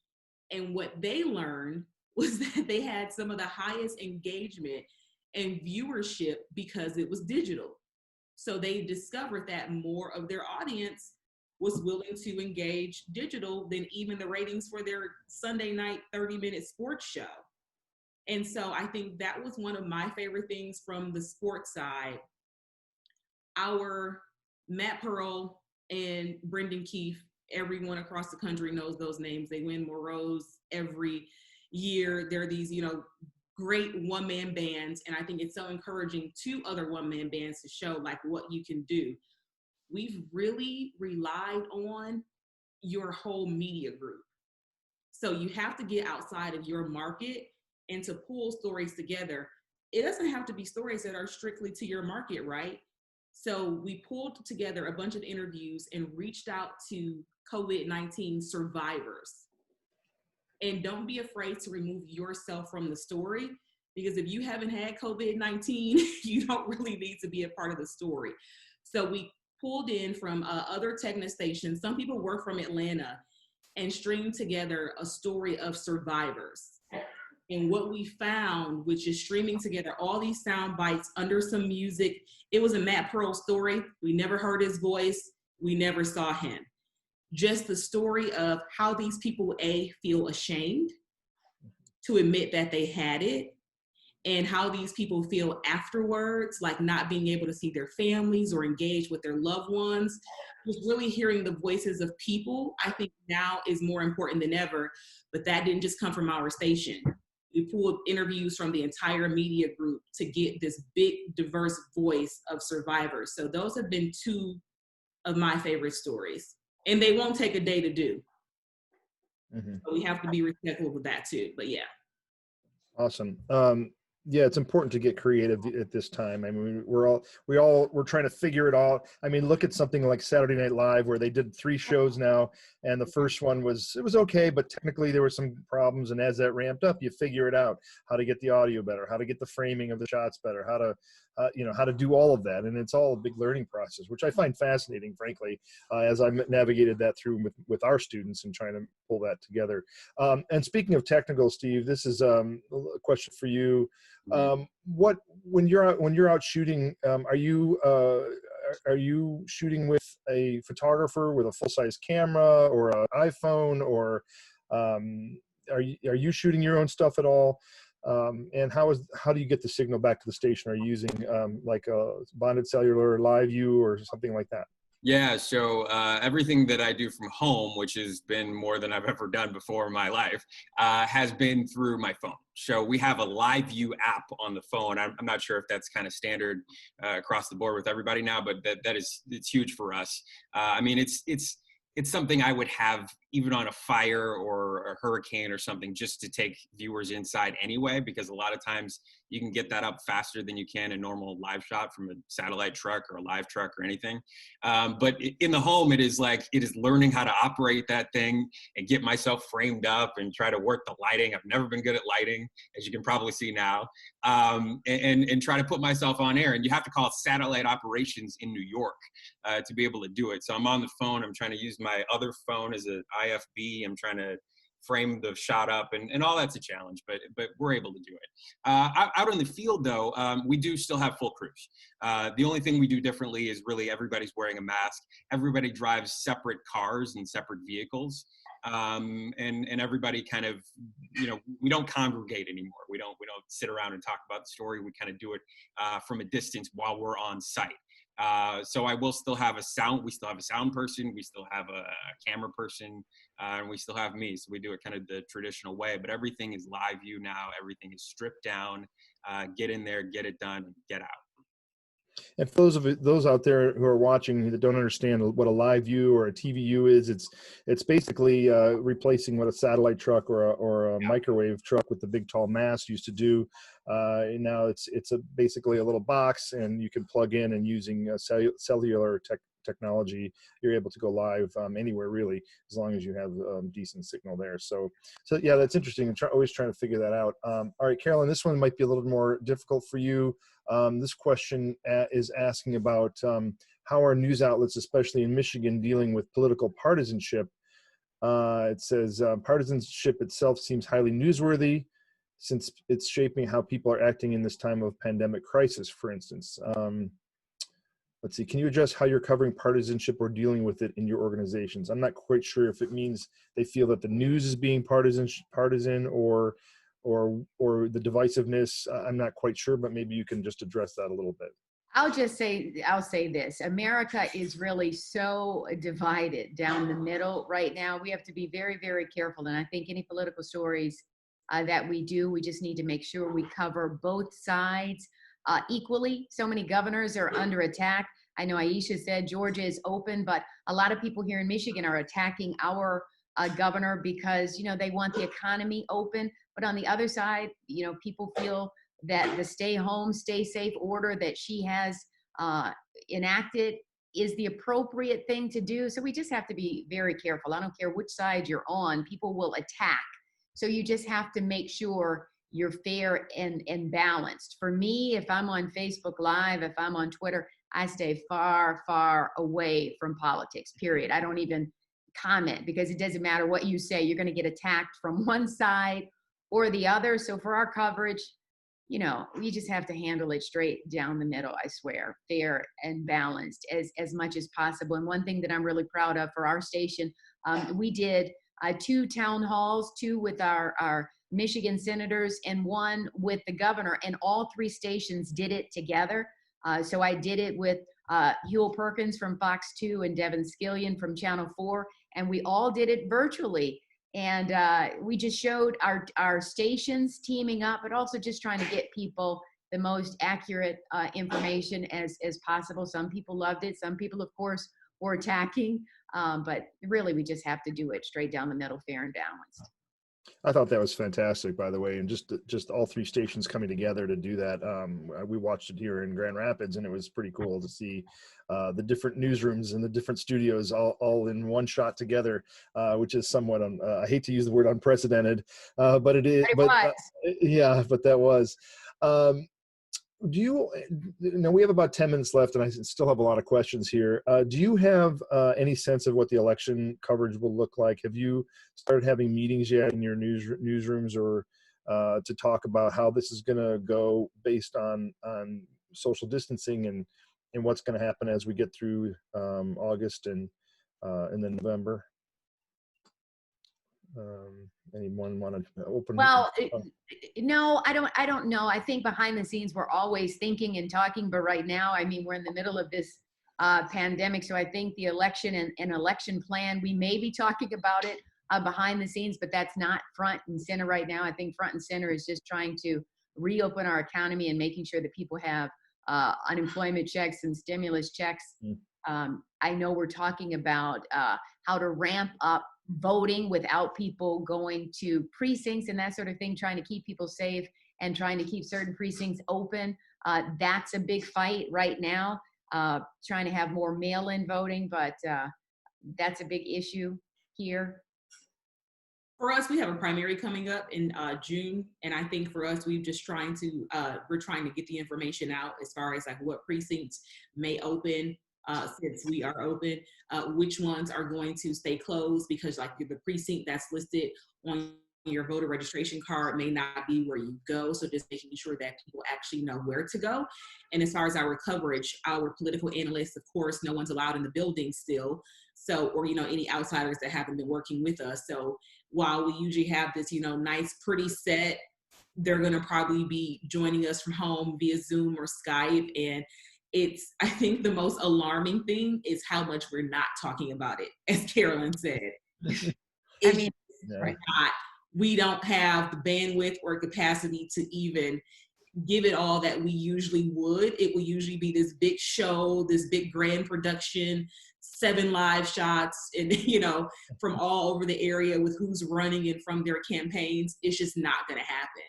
Speaker 5: And what they learned was that they had some of the highest engagement and viewership because it was digital. So they discovered that more of their audience was willing to engage digital than even the ratings for their Sunday night 30-minute sports show. And so I think that was one of my favorite things from the sports side. Our Matt Pearl and Brendan Keefe, everyone across the country knows those names. They win Moreau's every year. They're these, great one-man bands. And I think it's so encouraging to other one-man bands to show like what you can do. We've really relied on your whole media group. So you have to get outside of your market and to pull stories together. It doesn't have to be stories that are strictly to your market, right? So we pulled together a bunch of interviews and reached out to COVID-19 survivors. And don't be afraid to remove yourself from the story, because if you haven't had COVID-19, you don't really need to be a part of the story. So we pulled in from other Techna stations. Some people work from Atlanta, and streamed together a story of survivors. And what we found, which is streaming together all these sound bites under some music. It was a Matt Pearl story. We never heard his voice. We never saw him. Just the story of how these people, feel ashamed to admit that they had it, and how these people feel afterwards, like not being able to see their families or engage with their loved ones. Just really hearing the voices of people, I think now is more important than ever. But that didn't just come from our station. We pulled interviews from the entire media group to get this big, diverse voice of survivors. So those have been 2 of my favorite stories. And they won't take a day to do. Mm-hmm. So we have to be respectful with that too, but yeah.
Speaker 2: Awesome. Yeah, it's important to get creative at this time. I mean, we're trying to figure it out. I mean, look at something like Saturday Night Live, where they did 3 shows now, and the first one was okay, but technically there were some problems. And as that ramped up, you figure it out, how to get the audio better, how to get the framing of the shots better, how to do all of that. And it's all a big learning process, which I find fascinating, frankly, as I navigated that through with our students and trying to pull that together. And speaking of technical, Steve, this is a question for you. When you're out shooting, are you shooting with a photographer with a full-size camera or an iPhone, or are you shooting your own stuff at all? And how do you get the signal back to the station? Are you using like a bonded cellular live view or something like that?
Speaker 4: Yeah, so everything that I do from home, which has been more than I've ever done before in my life, has been through my phone. So we have a live view app on the phone. I'm not sure if that's kind of standard across the board with everybody now, but it's huge for us. I mean, it's something I would have even on a fire or a hurricane or something, just to take viewers inside anyway, because a lot of times you can get that up faster than you can a normal live shot from a satellite truck or a live truck or anything. But in the home, it is learning how to operate that thing and get myself framed up and try to work the lighting. I've never been good at lighting, as you can probably see now, and try to put myself on air. And you have to call satellite operations in New York to be able to do it. So I'm on the phone. I'm trying to use my other phone as an IFB. I'm trying to frame the shot up, and all that's a challenge, but we're able to do it. Out in the field, though, we do still have full crews. The only thing we do differently is really everybody's wearing a mask. Everybody drives separate cars and separate vehicles, and everybody kind of, we don't congregate anymore. We don't sit around and talk about the story. We kind of do it from a distance while we're on site. So I will still have we still have a sound person, we still have a camera person, and we still have me. So we do it kind of the traditional way, but everything is live view now. Everything is stripped down, get in there, get it done, get out.
Speaker 2: And for those out there who are watching that don't understand what a live view or a TVU is, it's basically replacing what a satellite truck or a microwave truck with the big tall mast used to do. And now it's basically a little box, and you can plug in, and using cellular technology, you're able to go live anywhere really, as long as you have decent signal there. So yeah, that's interesting. Always trying to figure that out. All right, Carolyn, this one might be a little more difficult for you. This question is asking about how are news outlets, especially in Michigan, dealing with political partisanship. It says, partisanship itself seems highly newsworthy since it's shaping how people are acting in this time of pandemic crisis, for instance. Let's see, can you address how you're covering partisanship or dealing with it in your organizations? I'm not quite sure if it means they feel that the news is being partisan or the divisiveness. I'm not quite sure, but maybe you can just address that a little bit.
Speaker 3: I'll say this. America is really so divided down the middle right now. We have to be very, very careful. And I think any political stories that we do, we just need to make sure we cover both sides equally. So many governors are under attack. I know Aisha said Georgia is open, but a lot of people here in Michigan are attacking our governor because, they want the economy open. But on the other side, people feel that the stay home, stay safe order that she has enacted is the appropriate thing to do. So we just have to be very careful. I don't care which side you're on, people will attack. So you just have to make sure you're fair and balanced. For me, if I'm on Facebook Live, if I'm on Twitter, I stay far, far away from politics, period. I don't even comment because it doesn't matter what you say, you're going to get attacked from one side or the other. So for our coverage, we just have to handle it straight down the middle, I swear, fair and balanced as much as possible. And one thing that I'm really proud of for our station, we did 2 town halls, 2 with our Michigan senators and 1 with the governor, and all 3 stations did it together. So I did it with Huel Perkins from Fox 2 and Devin Skillion from Channel 4, and we all did it virtually. And we just showed our stations teaming up, but also just trying to get people the most accurate information as possible. Some people loved it. Some people, of course, were attacking. But really, we just have to do it straight down the middle, fair and balanced.
Speaker 2: I thought that was fantastic, by the way, and just all 3 stations coming together to do that. We watched it here in Grand Rapids, and it was pretty cool to see the different newsrooms and the different studios all in one shot together, which is somewhat, I hate to use the word unprecedented, but it is. Yeah, but that was. Do you know, we have about 10 minutes left, and I still have a lot of questions here. Do you have any sense of what the election coverage will look like? Have you started having meetings yet in your newsrooms or to talk about how this is going to go based on social distancing and what's going to happen as we get through August and then November? Anyone want to open?
Speaker 3: Well, no, I don't know. I think behind the scenes, we're always thinking and talking, but right now, I mean, we're in the middle of this pandemic. So I think the election and election plan, we may be talking about it behind the scenes, but that's not front and center right now. I think front and center is just trying to reopen our economy and making sure that people have unemployment checks and stimulus checks. I know we're talking about how to ramp up voting without people going to precincts and that sort of thing, trying to keep people safe and trying to keep certain precincts open. That's a big fight right now, trying to have more mail-in voting, but that's a big issue here.
Speaker 5: For us, we have a primary coming up in June, and I think for us, we're trying to get the information out as far as like what precincts may open. Since we are open, which ones are going to stay closed, because like the precinct that's listed on your voter registration card may not be where you go. So just making sure that people actually know where to go. And as far as our coverage, our political analysts, of course, no one's allowed in the building still. So, or, any outsiders that haven't been working with us. So while we usually have this, nice, pretty set, they're going to probably be joining us from home via Zoom or Skype. And I think the most alarming thing is how much we're not talking about it, as Carolyn said.
Speaker 3: I mean,
Speaker 2: Yeah.
Speaker 5: We don't have the bandwidth or capacity to even give it all that we usually would. It will usually be this big show, this big grand production, 7 live shots, and from all over the area with who's running and from their campaigns. It's just not going to happen.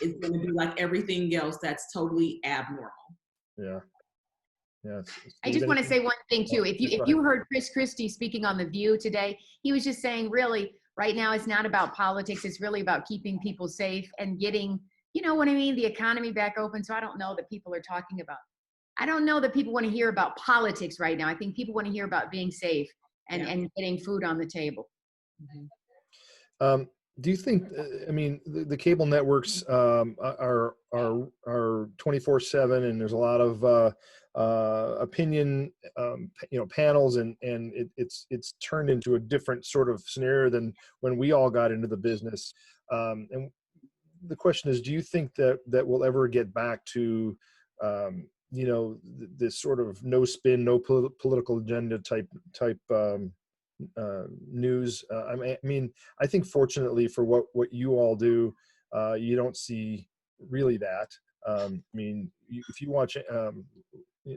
Speaker 5: It's going to be like everything else that's totally abnormal.
Speaker 2: Yeah. Yeah.
Speaker 3: I just want to say one thing too. If you heard Chris Christie speaking on The View today, he was just saying, really, right now it's not about politics. It's really about keeping people safe and getting, you know what I mean, the economy back open. So I don't know that people are talking about. I don't know that people want to hear about politics right now. I think people want to hear about being safe and getting food on the table.
Speaker 2: Do you think? I mean, the cable networks are 24/7, and there's a lot of opinion, panels, and it's turned into a different sort of scenario than when we all got into the business. And the question is, do you think that we'll ever get back to this sort of no spin, no political agenda type news? I mean, I think fortunately for what you all do, you don't see really that. I mean, if you watch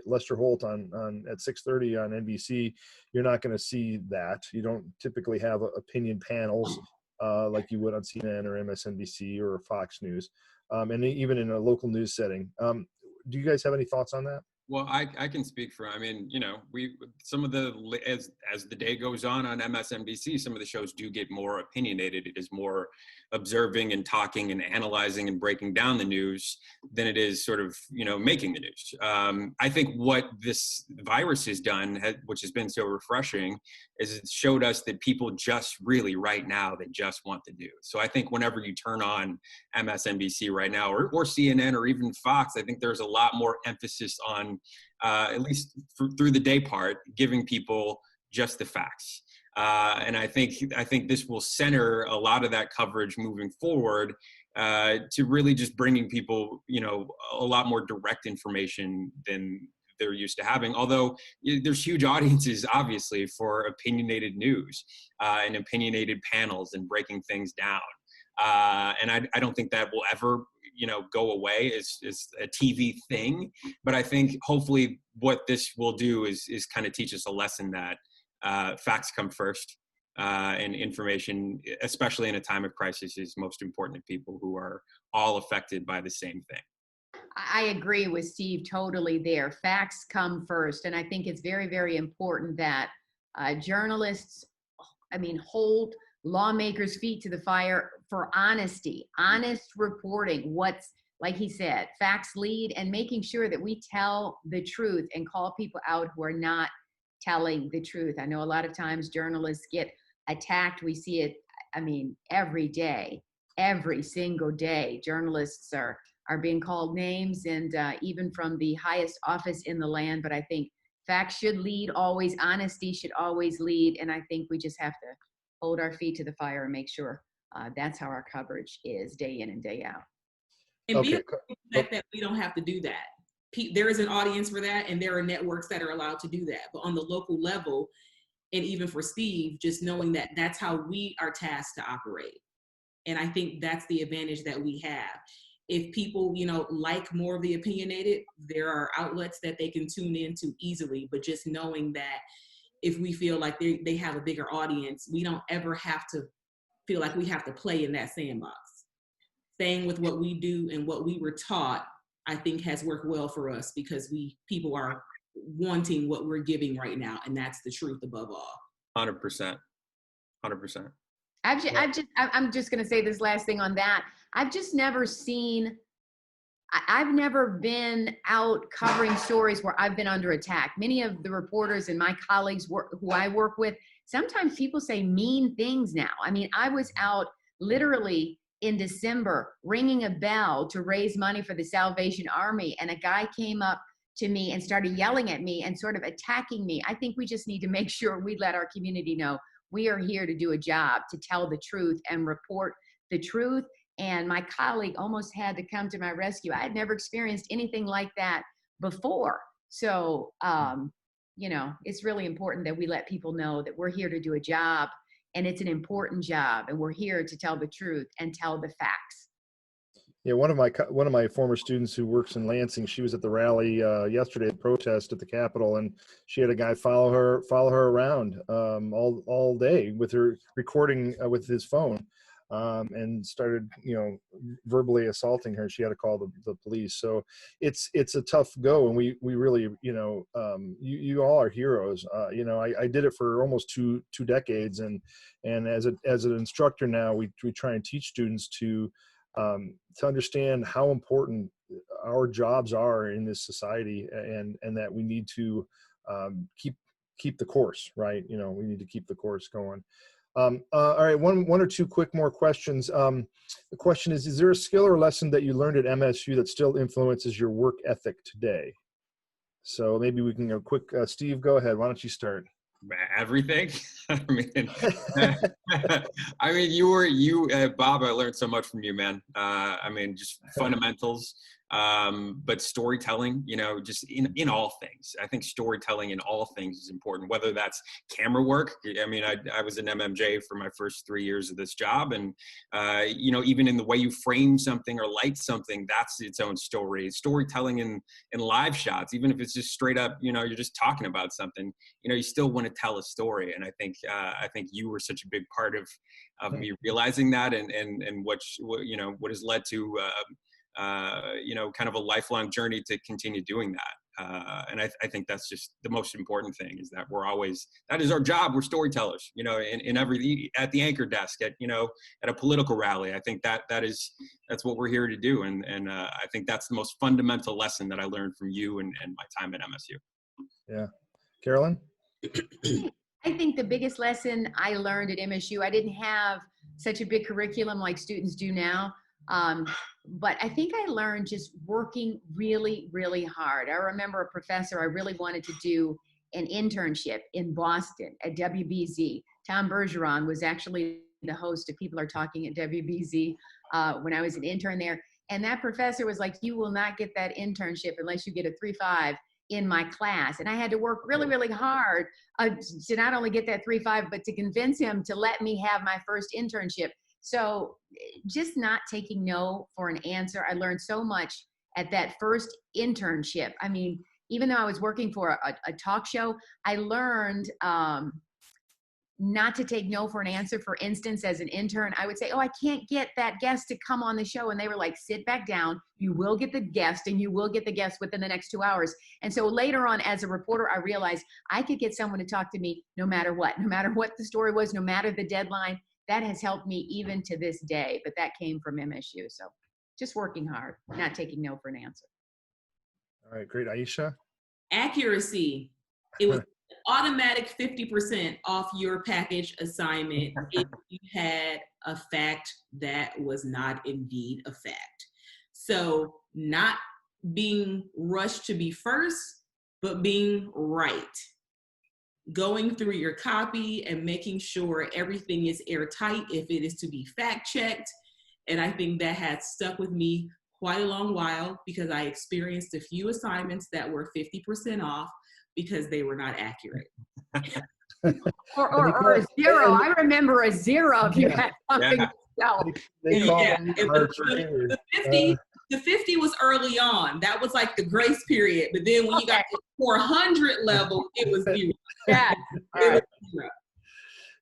Speaker 2: Lester Holt on at 6:30 on NBC, you're not going to see that. You don't typically have opinion panels like you would on CNN or MSNBC or Fox News, and even in a local news setting. Do you guys have any thoughts on that?
Speaker 4: Well, I can speak for, I mean, some of as the day goes on MSNBC, some of the shows do get more opinionated. It is more observing and talking and analyzing and breaking down the news than it is sort of, making the news. I think what this virus has done, which has been so refreshing, is it showed us that people just really right now, they just want the news. So I think whenever you turn on MSNBC right now or CNN or even Fox, I think there's a lot more emphasis on at least through the day part, giving people just the facts. And I think this will center a lot of that coverage moving forward to really just bringing people, a lot more direct information than they're used to having. Although there's huge audiences, obviously, for opinionated news and opinionated panels and breaking things down. And I don't think that will ever go away as a TV thing. But I think hopefully what this will do is kind of teach us a lesson that facts come first, and information, especially in a time of crisis, is most important to people who are all affected by the same thing.
Speaker 3: I agree with Steve totally there. Facts come first. And I think it's very, very important that journalists, hold lawmakers' feet to the fire for honesty, honest reporting. What's, like he said, facts lead, and making sure that we tell the truth and call people out who are not telling the truth. I know a lot of times journalists get attacked. We see it, every day, every single day. Journalists are being called names, and even from the highest office in the land. But I think facts should lead always. Honesty should always lead. And I think we just have to hold our feet to the fire and make sure that's how our coverage is day in and day out.
Speaker 5: And be that we don't have to do that. There is an audience for that, and there are networks that are allowed to do that. But on the local level, and even for Steve, just knowing that that's how we are tasked to operate. And I think that's the advantage that we have. If people, like more of the opinionated, there are outlets that they can tune into easily. But just knowing that if we feel like they have a bigger audience, we don't ever have to feel like we have to play in that sandbox. Staying with what we do and what we were taught, I think has worked well for us, because people are wanting what we're giving right now, and that's the truth above all.
Speaker 4: 100%. I'm
Speaker 3: just going to say this last thing on that. I've never been out covering stories where I've been under attack. Many of the reporters and my colleagues who I work with, sometimes people say mean things now. I was out literally in December ringing a bell to raise money for the Salvation Army, and a guy came up to me and started yelling at me and sort of attacking me. I think we just need to make sure we let our community know we are here to do a job, to tell the truth and report the truth. And my colleague almost had to come to my rescue. I had never experienced anything like that before. So, you know, it's really important that we let people know that we're here to do a job, and it's an important job, and we're here to tell the truth and tell the facts.
Speaker 2: Yeah, one of my former students who works in Lansing, she was at the rally yesterday, at protest at the Capitol, and she had a guy follow her around all day with her recording with his phone, and started, you know, verbally assaulting her. She had to call the police. So it's a tough go, and we really, you know, you all are heroes. You know, I did it for almost two decades, and as an instructor now, we try and teach students to understand how important our jobs are in this society, and that we need to keep the course, right? You know, we need to keep the course going. All right, one or two quick more questions. The question is there a skill or lesson that you learned at MSU that still influences your work ethic today? So maybe we can go quick. Steve, go ahead. Why don't you start?
Speaker 4: Everything. I mean, Bob, I learned so much from you, man. I mean, just fundamentals, but storytelling, you know, just in all things. I think storytelling in all things is important, whether that's camera work. I mean, I was an MMJ for my first 3 years of this job. And, you know, even in the way you frame something or light something, that's its own story. Storytelling in live shots, even if it's just straight up, you know, you're just talking about something, you know, you still want to tell a story. And I think you were such a big part of me realizing that, and what you know, what has led to, you know, kind of a lifelong journey to continue doing that. And I think that's just the most important thing, is that that is our job. We're storytellers, you know, at the anchor desk, at, you know, at a political rally. I think that's what we're here to do. And I think that's the most fundamental lesson that I learned from you and my time at MSU.
Speaker 2: Yeah. Carolyn?
Speaker 3: I think the biggest lesson I learned at MSU, I didn't have such a big curriculum like students do now. But I think I learned just working really, really hard. I remember a professor, I really wanted to do an internship in Boston at WBZ. Tom Bergeron was actually the host of People Are Talking at WBZ when I was an intern there. And that professor was like, you will not get that internship unless you get a 3.5 in my class. And I had to work really, really hard to not only get that 3.5, but to convince him to let me have my first internship. So just not taking no for an answer. I learned so much at that first internship. I mean, even though I was working for a talk show, I learned not to take no for an answer. For instance, as an intern, I would say, oh, I can't get that guest to come on the show. And they were like, sit back down. You will get the guest, and you will get the guest within the next 2 hours. And so later on, as a reporter, I realized I could get someone to talk to me no matter what the story was, no matter the deadline. That has helped me even to this day, but that came from MSU. So just working hard, not taking no for an answer.
Speaker 2: All right, great. Aisha?
Speaker 5: Accuracy. It was automatic 50% off your package assignment if you had a fact that was not indeed a fact. So not being rushed to be first, but being right. Going through your copy and making sure everything is airtight if it is to be fact checked. And I think that has stuck with me quite a long while, because I experienced a few assignments that were 50% off because they were not accurate.
Speaker 3: or a zero. I remember a zero if you had something to sell.
Speaker 5: The 50 was early on. That was like the grace period. But then when you got to 400 level, it was zero.
Speaker 3: Yeah.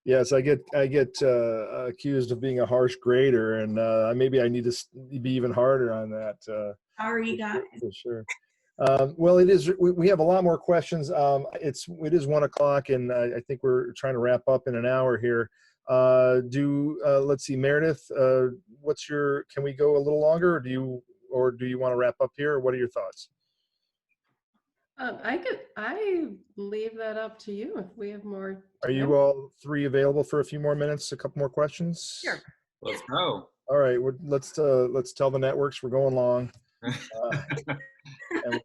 Speaker 2: Yes, I get accused of being a harsh grader, and maybe I need to be even harder on that.
Speaker 5: Sorry, guys.
Speaker 2: For sure. Well, it is. We have a lot more questions. It is 1 o'clock, and I think we're trying to wrap up in an hour here. Let's see, Meredith. Can we go a little longer, or do you want to wrap up here? Or what are your thoughts?
Speaker 1: I leave that up to you if we have more.
Speaker 2: Are you all three available for a few more minutes? A couple more questions?
Speaker 3: Sure.
Speaker 4: Let's go.
Speaker 2: All right. Let's tell the networks we're going long. And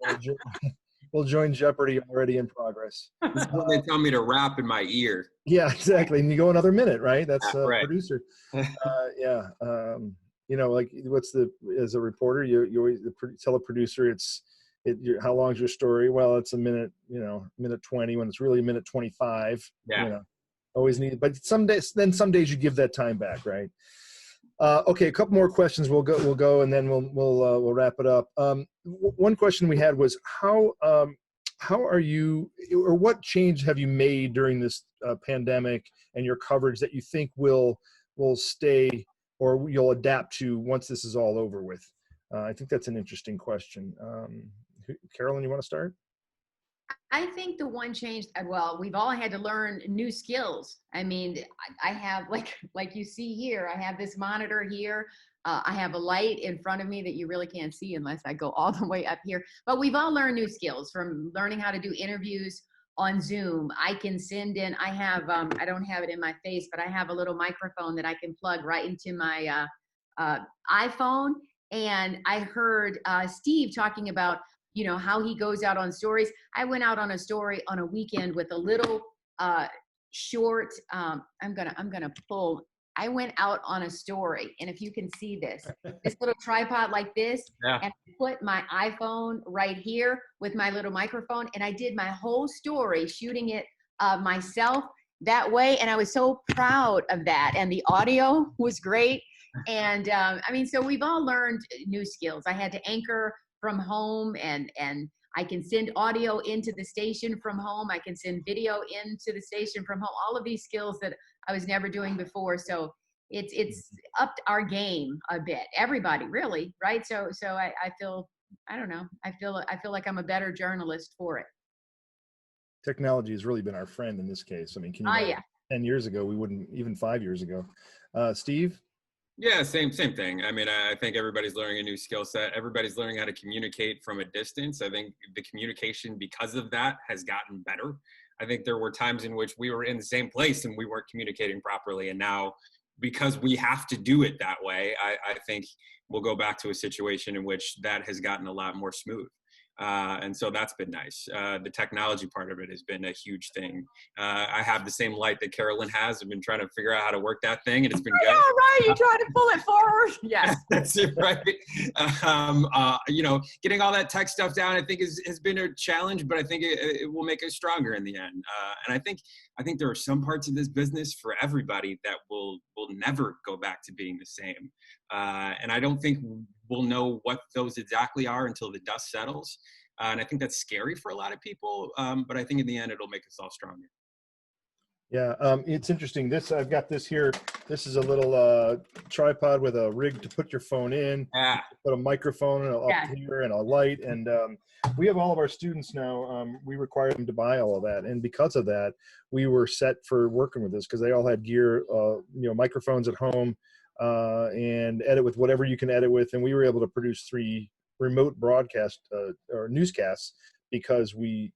Speaker 2: we'll join Jeopardy already in progress.
Speaker 4: This is when they tell me to rap in my ear.
Speaker 2: Yeah, exactly. And you go another minute, right? That's
Speaker 4: right.
Speaker 2: Producer. Yeah. You know, like as a reporter, you always tell a producer how long's your story? Well, it's a minute, minute 20 when it's really a minute 25.
Speaker 4: Yeah.
Speaker 2: Always need, but some days you give that time back, right? Okay, a couple more questions. We'll go, and then we'll wrap it up. One question we had was how are you, or what change have you made during this pandemic and your coverage that you think will stay or you'll adapt to once this is all over with? I think that's an interesting question. Carolyn, you want to start?
Speaker 3: I think the one change, well, we've all had to learn new skills. I mean, I have, like you see here, I have this monitor here. I have a light in front of me that you really can't see unless I go all the way up here. But we've all learned new skills, from learning how to do interviews on Zoom. I can send in, I have, I don't have it in my face, but I have a little microphone that I can plug right into my iPhone. And I heard Steve talking about, how he goes out on stories. I went out on a story on a weekend with a little short, I went out on a story, and if you can see this little tripod like this,
Speaker 4: Yeah.
Speaker 3: and I put my iPhone right here with my little microphone, and I did my whole story shooting it myself that way, and I was so proud of that, and the audio was great. And so we've all learned new skills. I had to anchor from home, and I can send audio into the station from home. I can send video into the station from home. All of these skills that I was never doing before. So it's upped our game a bit. Everybody, really, right? So I feel, I don't know. I feel like I'm a better journalist for it.
Speaker 2: Technology has really been our friend in this case. I mean, can you imagine 10 years ago, we wouldn't, even 5 years ago. Steve?
Speaker 4: Yeah, same thing. I mean, I think everybody's learning a new skill set. Everybody's learning how to communicate from a distance. I think the communication because of that has gotten better. I think there were times in which we were in the same place and we weren't communicating properly. And now, because we have to do it that way, I think we'll go back to a situation in which that has gotten a lot more smooth. And so that's been nice. The technology part of it has been a huge thing. I have the same light that Carolyn has. I've been trying to figure out how to work that thing, and it's been good.
Speaker 3: Yeah, right. You try to pull it forward. Yes.
Speaker 4: That's it, right? Getting all that tech stuff down, I think has been a challenge, but I think it will make us stronger in the end. And I think there are some parts of this business for everybody that will never go back to being the same. And I don't think we'll know what those exactly are until the dust settles. And I think that's scary for a lot of people. But I think in the end, it'll make us all stronger.
Speaker 2: Yeah, it's interesting. I've got this here. This is a little tripod with a rig to put your phone in.
Speaker 4: Yeah.
Speaker 2: Put a microphone up here and a light. And we have all of our students now. We require them to buy all of that. And because of that, we were set for working with this because they all had gear, microphones at home and edit with whatever you can edit with. And we were able to produce 3 remote broadcast or newscasts because we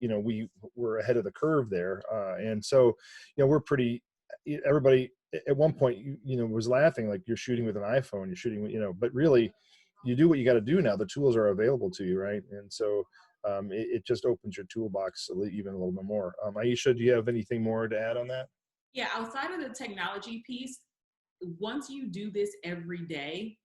Speaker 2: were ahead of the curve there. And so, we're everybody at one point, was laughing like you're shooting with an iPhone, you're shooting with, but really you do what you got to do now. The tools are available to you. Right. And so it just opens your toolbox even a little bit more. Aisha, do you have anything more to add on that?
Speaker 5: Yeah. Outside of the technology piece, once you do this every day,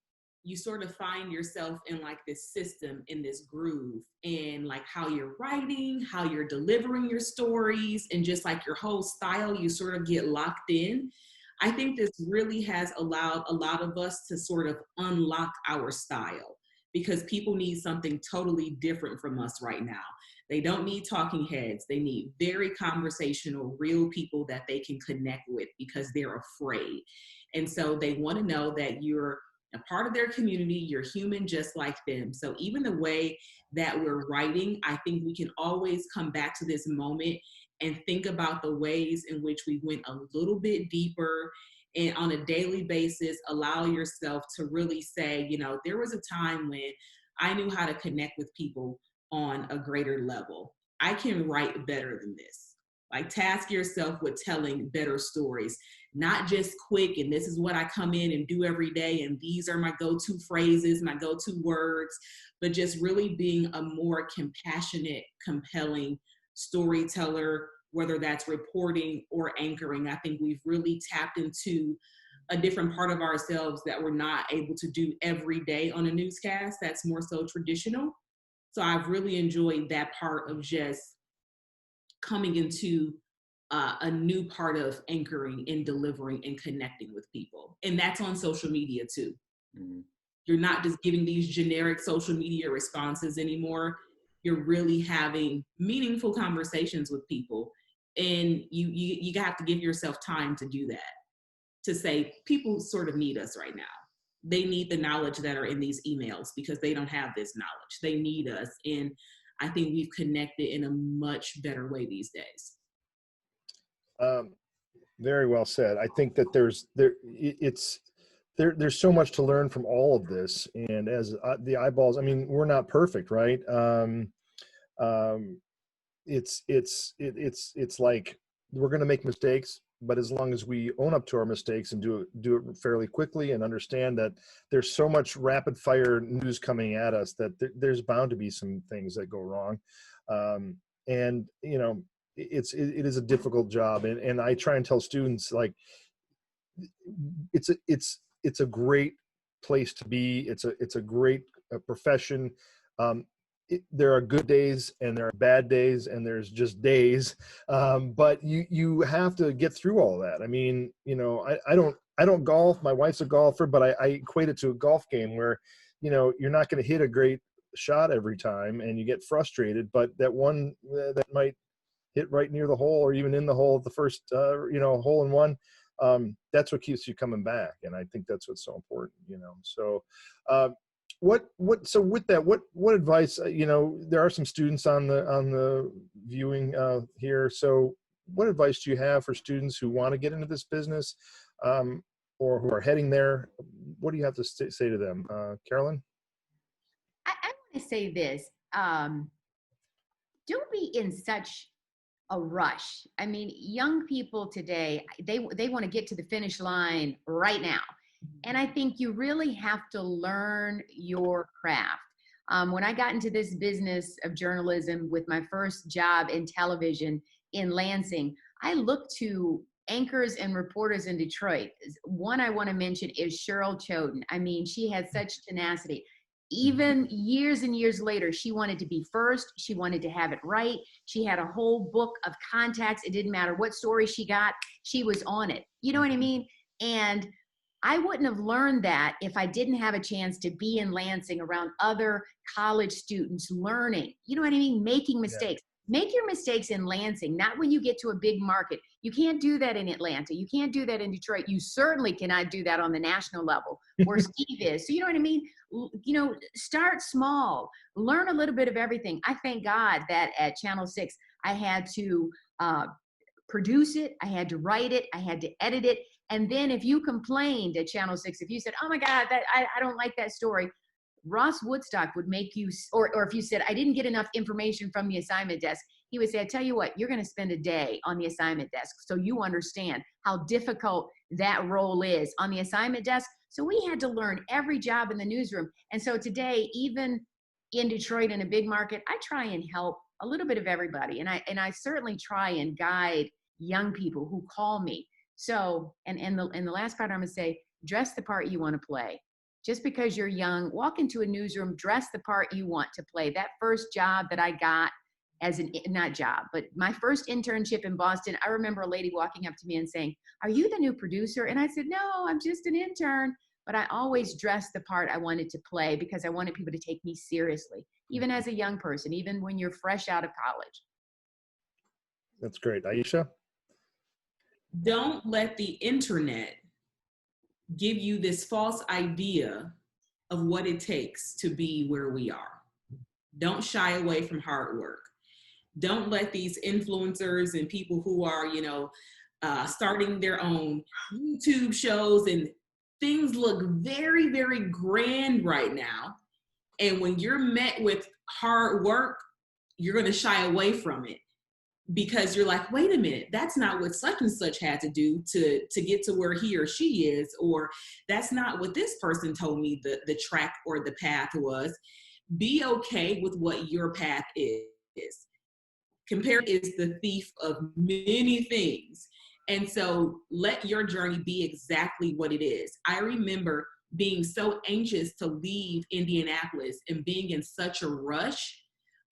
Speaker 5: you sort of find yourself in like this system, in this groove, and like how you're writing, how you're delivering your stories, and just like your whole style, you sort of get locked in. I think this really has allowed a lot of us to sort of unlock our style, because people need something totally different from us right now. They don't need talking heads. They need very conversational, real people that they can connect with because they're afraid. And so they want to know that you're a part of their community, you're human just like them. So even the way that we're writing, I think we can always come back to this moment and think about the ways in which we went a little bit deeper, and on a daily basis, allow yourself to really say, there was a time when I knew how to connect with people on a greater level. I can write better than this. Like, task yourself with telling better stories, not just quick, and this is what I come in and do every day, and these are my go-to phrases, my go-to words, but just really being a more compassionate, compelling storyteller, whether that's reporting or anchoring. I think we've really tapped into a different part of ourselves that we're not able to do every day on a newscast that's more so traditional. So I've really enjoyed that part of just coming into a new part of anchoring and delivering and connecting with people. And that's on social media too. Mm-hmm. You're not just giving these generic social media responses anymore. You're really having meaningful conversations with people. And you have to give yourself time to do that, to say people sort of need us right now. They need the knowledge that are in these emails because they don't have this knowledge. They need us. And I think we've connected in a much better way these days.
Speaker 2: Very well said. I think that there's so much to learn from all of this. And as the eyeballs, I mean, we're not perfect, right? It's like we're going to make mistakes, but as long as we own up to our mistakes and do it fairly quickly and understand that there's so much rapid fire news coming at us that there's bound to be some things that go wrong. And you know, it is a difficult job, and I try and tell students, like, it's a great place to be. It's a great profession. There are good days and there are bad days and there's just days, but you have to get through all that. I mean, you know, I don't golf. My wife's a golfer, but I equate it to a golf game where, you know, you're not going to hit a great shot every time and you get frustrated, but that one that might hit right near the hole or even in the hole at the first hole in one, that's what keeps you coming back. And I think that's what's so important, you know. So so with that, what advice, you know, there are some students on the viewing here, so what advice do you have for students who want to get into this business, or who are heading there? What do you have to say to them? Carolyn?
Speaker 3: I want to say this, don't be in such a rush. I mean, young people today, they want to get to the finish line right now. And I think you really have to learn your craft. When I got into this business of journalism with my first job in television in Lansing, I looked to anchors and reporters in Detroit. One I want to mention is Cheryl Choten. I mean, she had such tenacity. Even years and years later, she wanted to be first. She wanted to have it right. She had a whole book of contacts. It didn't matter what story she got. She was on it. You know what I mean? And I wouldn't have learned that if I didn't have a chance to be in Lansing around other college students learning, you know what I mean? Making mistakes. Yeah. Make your mistakes in Lansing, not when you get to a big market. You can't do that in Atlanta. You can't do that in Detroit. You certainly cannot do that on the national level where Steve is. So you know what I mean? You know, start small, learn a little bit of everything. I thank God that at Channel 6, I had to produce it. I had to write it. I had to edit it. And then if you complained at Channel 6, if you said, oh my God, that I don't like that story, Ross Woodstock would make you, or if you said, I didn't get enough information from the assignment desk, he would say, I tell you what, you're going to spend a day on the assignment desk so you understand how difficult that role is on the assignment desk. So we had to learn every job in the newsroom. And so today, even in Detroit, in a big market, I try and help a little bit of everybody. And I certainly try and guide young people who call me. So, and the last part I'm going to say, dress the part you want to play. Just because you're young, walk into a newsroom, dress the part you want to play. That first job that I got but my first internship in Boston, I remember a lady walking up to me and saying, are you the new producer? And I said, no, I'm just an intern. But I always dressed the part I wanted to play because I wanted people to take me seriously, even as a young person, even when you're fresh out of college.
Speaker 2: That's great. Aisha?
Speaker 5: Don't let the internet give you this false idea of what it takes to be where we are. Don't shy away from hard work. Don't let these influencers and people who are, you know, starting their own YouTube shows, and things look very, very grand right now. And when you're met with hard work, you're going to shy away from it because you're like, wait a minute, that's not what such and such had to do to get to where he or she is, or that's not what this person told me the track or the path was. Be okay with what your path is. Compare is the thief of many things. And so let your journey be exactly what it is. I remember being so anxious to leave Indianapolis and being in such a rush.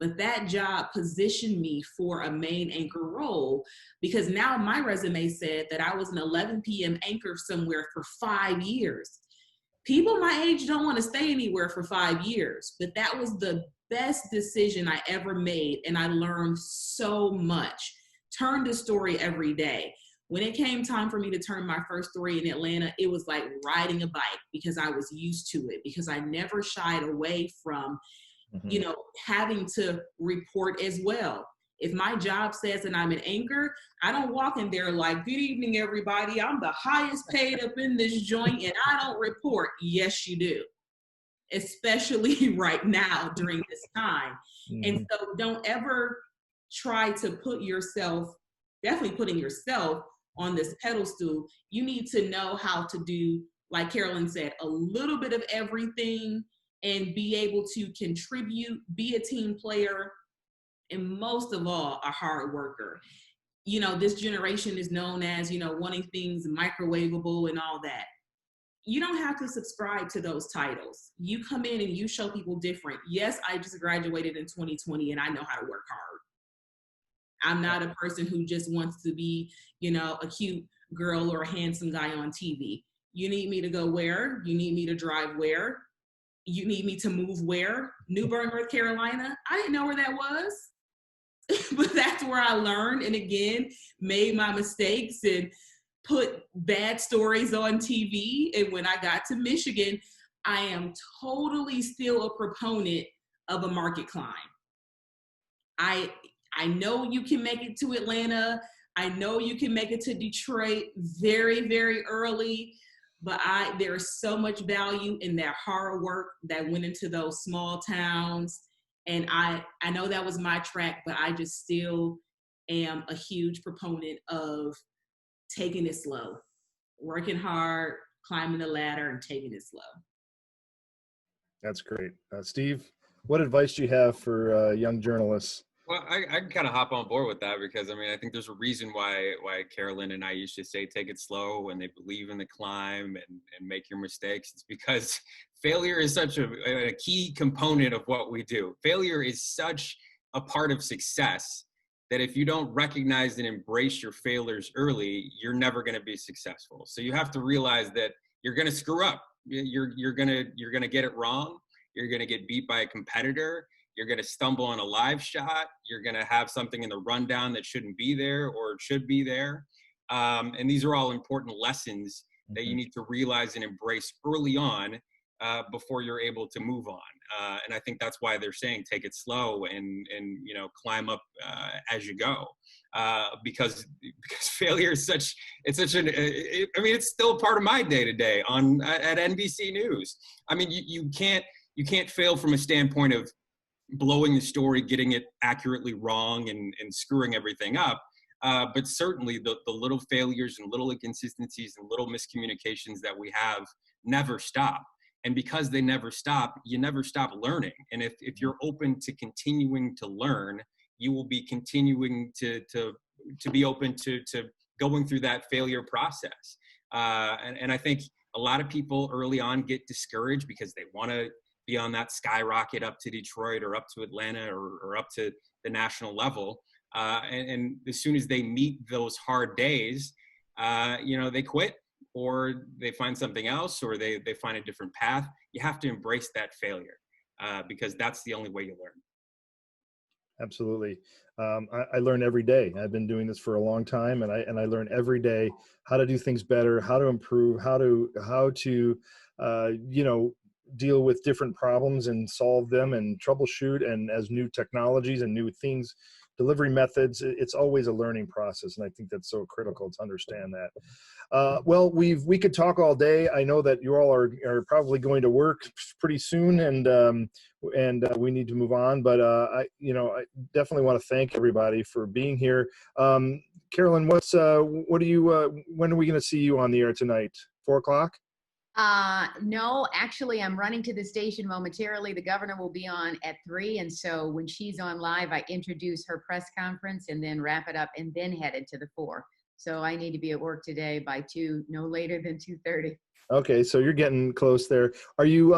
Speaker 5: But that job positioned me for a main anchor role, because now my resume said that I was an 11 p.m. anchor somewhere for 5 years. People my age don't want to stay anywhere for 5 years, but that was the best decision I ever made. And I learned so much. Turned the story every day. When it came time for me to turn my first story in Atlanta, it was like riding a bike, because I was used to it, because I never shied away from, you know, having to report as well. If my job says that I'm an anchor, I don't walk in there like, good evening, everybody. I'm the highest paid up in this joint and I don't report. Yes, you do. Especially right now during this time. And so don't ever try to put yourself, definitely putting yourself on this pedestal. You need to know how to do, like Carolyn said, a little bit of everything and be able to contribute, be a team player, and most of all, a hard worker. You know, this generation is known as, you know, wanting things microwavable and all that. You don't have to subscribe to those titles. You come in and you show people different. Yes, I just graduated in 2020 and I know how to work hard. I'm not a person who just wants to be, you know, a cute girl or a handsome guy on TV. You need me to go where? You need me to drive where? You need me to move where? New Bern, North Carolina? I didn't know where that was. But that's where I learned, and again, made my mistakes and put bad stories on TV. And when I got to Michigan, I am totally still a proponent of a market climb. I know you can make it to Atlanta. I know you can make it to Detroit very, very early, but there's so much value in that hard work that went into those small towns. And I know that was my track, but I just still am a huge proponent of taking it slow, working hard, climbing the ladder, and taking it slow.
Speaker 2: That's great. Steve, what advice do you have for young journalists?
Speaker 4: Well, I can kind of hop on board with that, because I mean, I think there's a reason why Carolyn and I used to say take it slow when they believe in the climb and make your mistakes. It's because failure is such a key component of what we do. Failure is such a part of success that if you don't recognize and embrace your failures early, you're never going to be successful. So you have to realize that you're going to screw up. You're going to get it wrong. You're going to get beat by a competitor. You're going to stumble on a live shot. You're going to have something in the rundown that shouldn't be there or should be there. And these are all important lessons that you need to realize and embrace early on before you're able to move on. And I think that's why they're saying take it slow and you know, climb up as you go. Because failure is it's still part of my day to day at NBC News. I mean, you can't fail from a standpoint of blowing the story, getting it accurately wrong, and screwing everything up. But certainly the little failures and little inconsistencies and little miscommunications that we have never stop. And because they never stop, you never stop learning. And if you're open to continuing to learn, you will be continuing to be open to going through that failure process. And I think a lot of people early on get discouraged because they want to be on that skyrocket up to Detroit or up to Atlanta or up to the national level. And as soon as they meet those hard days, you know, they quit or they find something else or they find a different path. You have to embrace that failure because that's the only way you learn.
Speaker 2: Absolutely. I learn every day. I've been doing this for a long time, and I learn every day how to do things better, how to improve, how to you know, deal with different problems and solve them and troubleshoot. And as new technologies and new things, delivery methods, it's always a learning process. And I think that's so critical to understand that. Well, we could talk all day. I know that you all are probably going to work pretty soon, and we need to move on. But I definitely want to thank everybody for being here. Carolyn, when are we going to see you on the air tonight? 4 o'clock?
Speaker 3: No, actually, I'm running to the station momentarily. The governor will be on at 3. And so when she's on live, I introduce her press conference and then wrap it up and then head into the 4. So I need to be at work today by 2, no later than 2:30.
Speaker 2: Okay, so you're getting close there. Are you,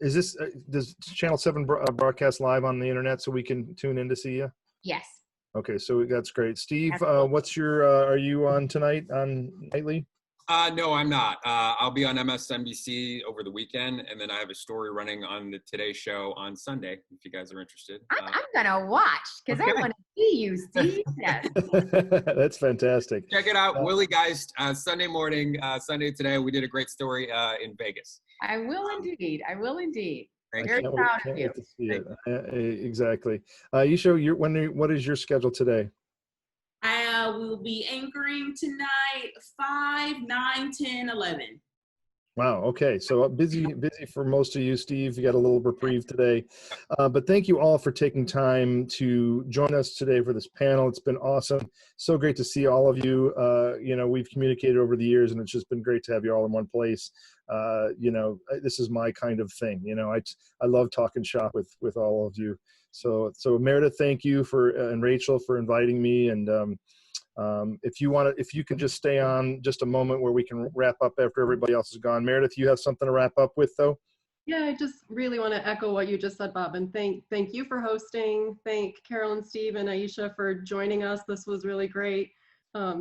Speaker 2: is this, does Channel 7 broadcast live on the internet so we can tune in to see you?
Speaker 3: Yes.
Speaker 2: Okay, so that's great. Steve,
Speaker 3: Absolutely.
Speaker 2: what's your, are you on tonight on nightly?
Speaker 4: No, I'm not. I'll be on MSNBC over the weekend, and then I have a story running on the Today Show on Sunday, if you guys are interested.
Speaker 3: I'm gonna watch because I
Speaker 4: okay.
Speaker 3: want to see you, Steve. Yes.
Speaker 2: That's fantastic.
Speaker 4: Check it out, Willie Geist, Sunday morning, Sunday Today. We did a great story in Vegas.
Speaker 3: I will indeed. I will indeed.
Speaker 4: Thank
Speaker 3: Very
Speaker 4: you.
Speaker 3: proud
Speaker 2: Can't
Speaker 3: of you.
Speaker 2: wait to see it. Exactly. Yisha, what is your schedule today?
Speaker 5: I will be anchoring tonight, 5, 9, 10, 11.
Speaker 2: Wow. Okay. So busy for most of you, Steve. You got a little reprieve today, but thank you all for taking time to join us today for this panel. It's been awesome. So great to see all of you. You know, we've communicated over the years, and it's just been great to have you all in one place. You know, this is my kind of thing. You know, I love talking shop with all of you. So Meredith, thank you and Rachel for inviting me. And if you can just stay on just a moment where we can wrap up after everybody else is gone. Meredith, you have something to wrap up with though?
Speaker 1: Yeah, I just really want to echo what you just said, Bob, and thank you for hosting. Thank Carol and Steve and Aisha for joining us. This was really great.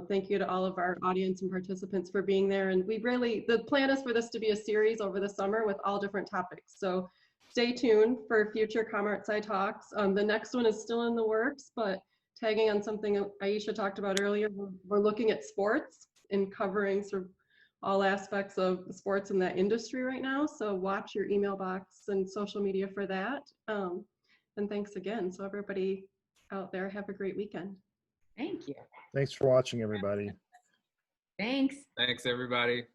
Speaker 1: Thank you to all of our audience and participants for being there. And the plan is for this to be a series over the summer with all different topics. So stay tuned for future ComArtSci talks. The next one is still in the works, but tagging on something Aisha talked about earlier, we're looking at sports and covering sort of all aspects of the sports in that industry right now. So watch your email box and social media for that. And thanks again. So everybody out there, have a great weekend.
Speaker 3: Thank you.
Speaker 2: Thanks for watching, everybody.
Speaker 3: Thanks.
Speaker 4: Thanks, everybody.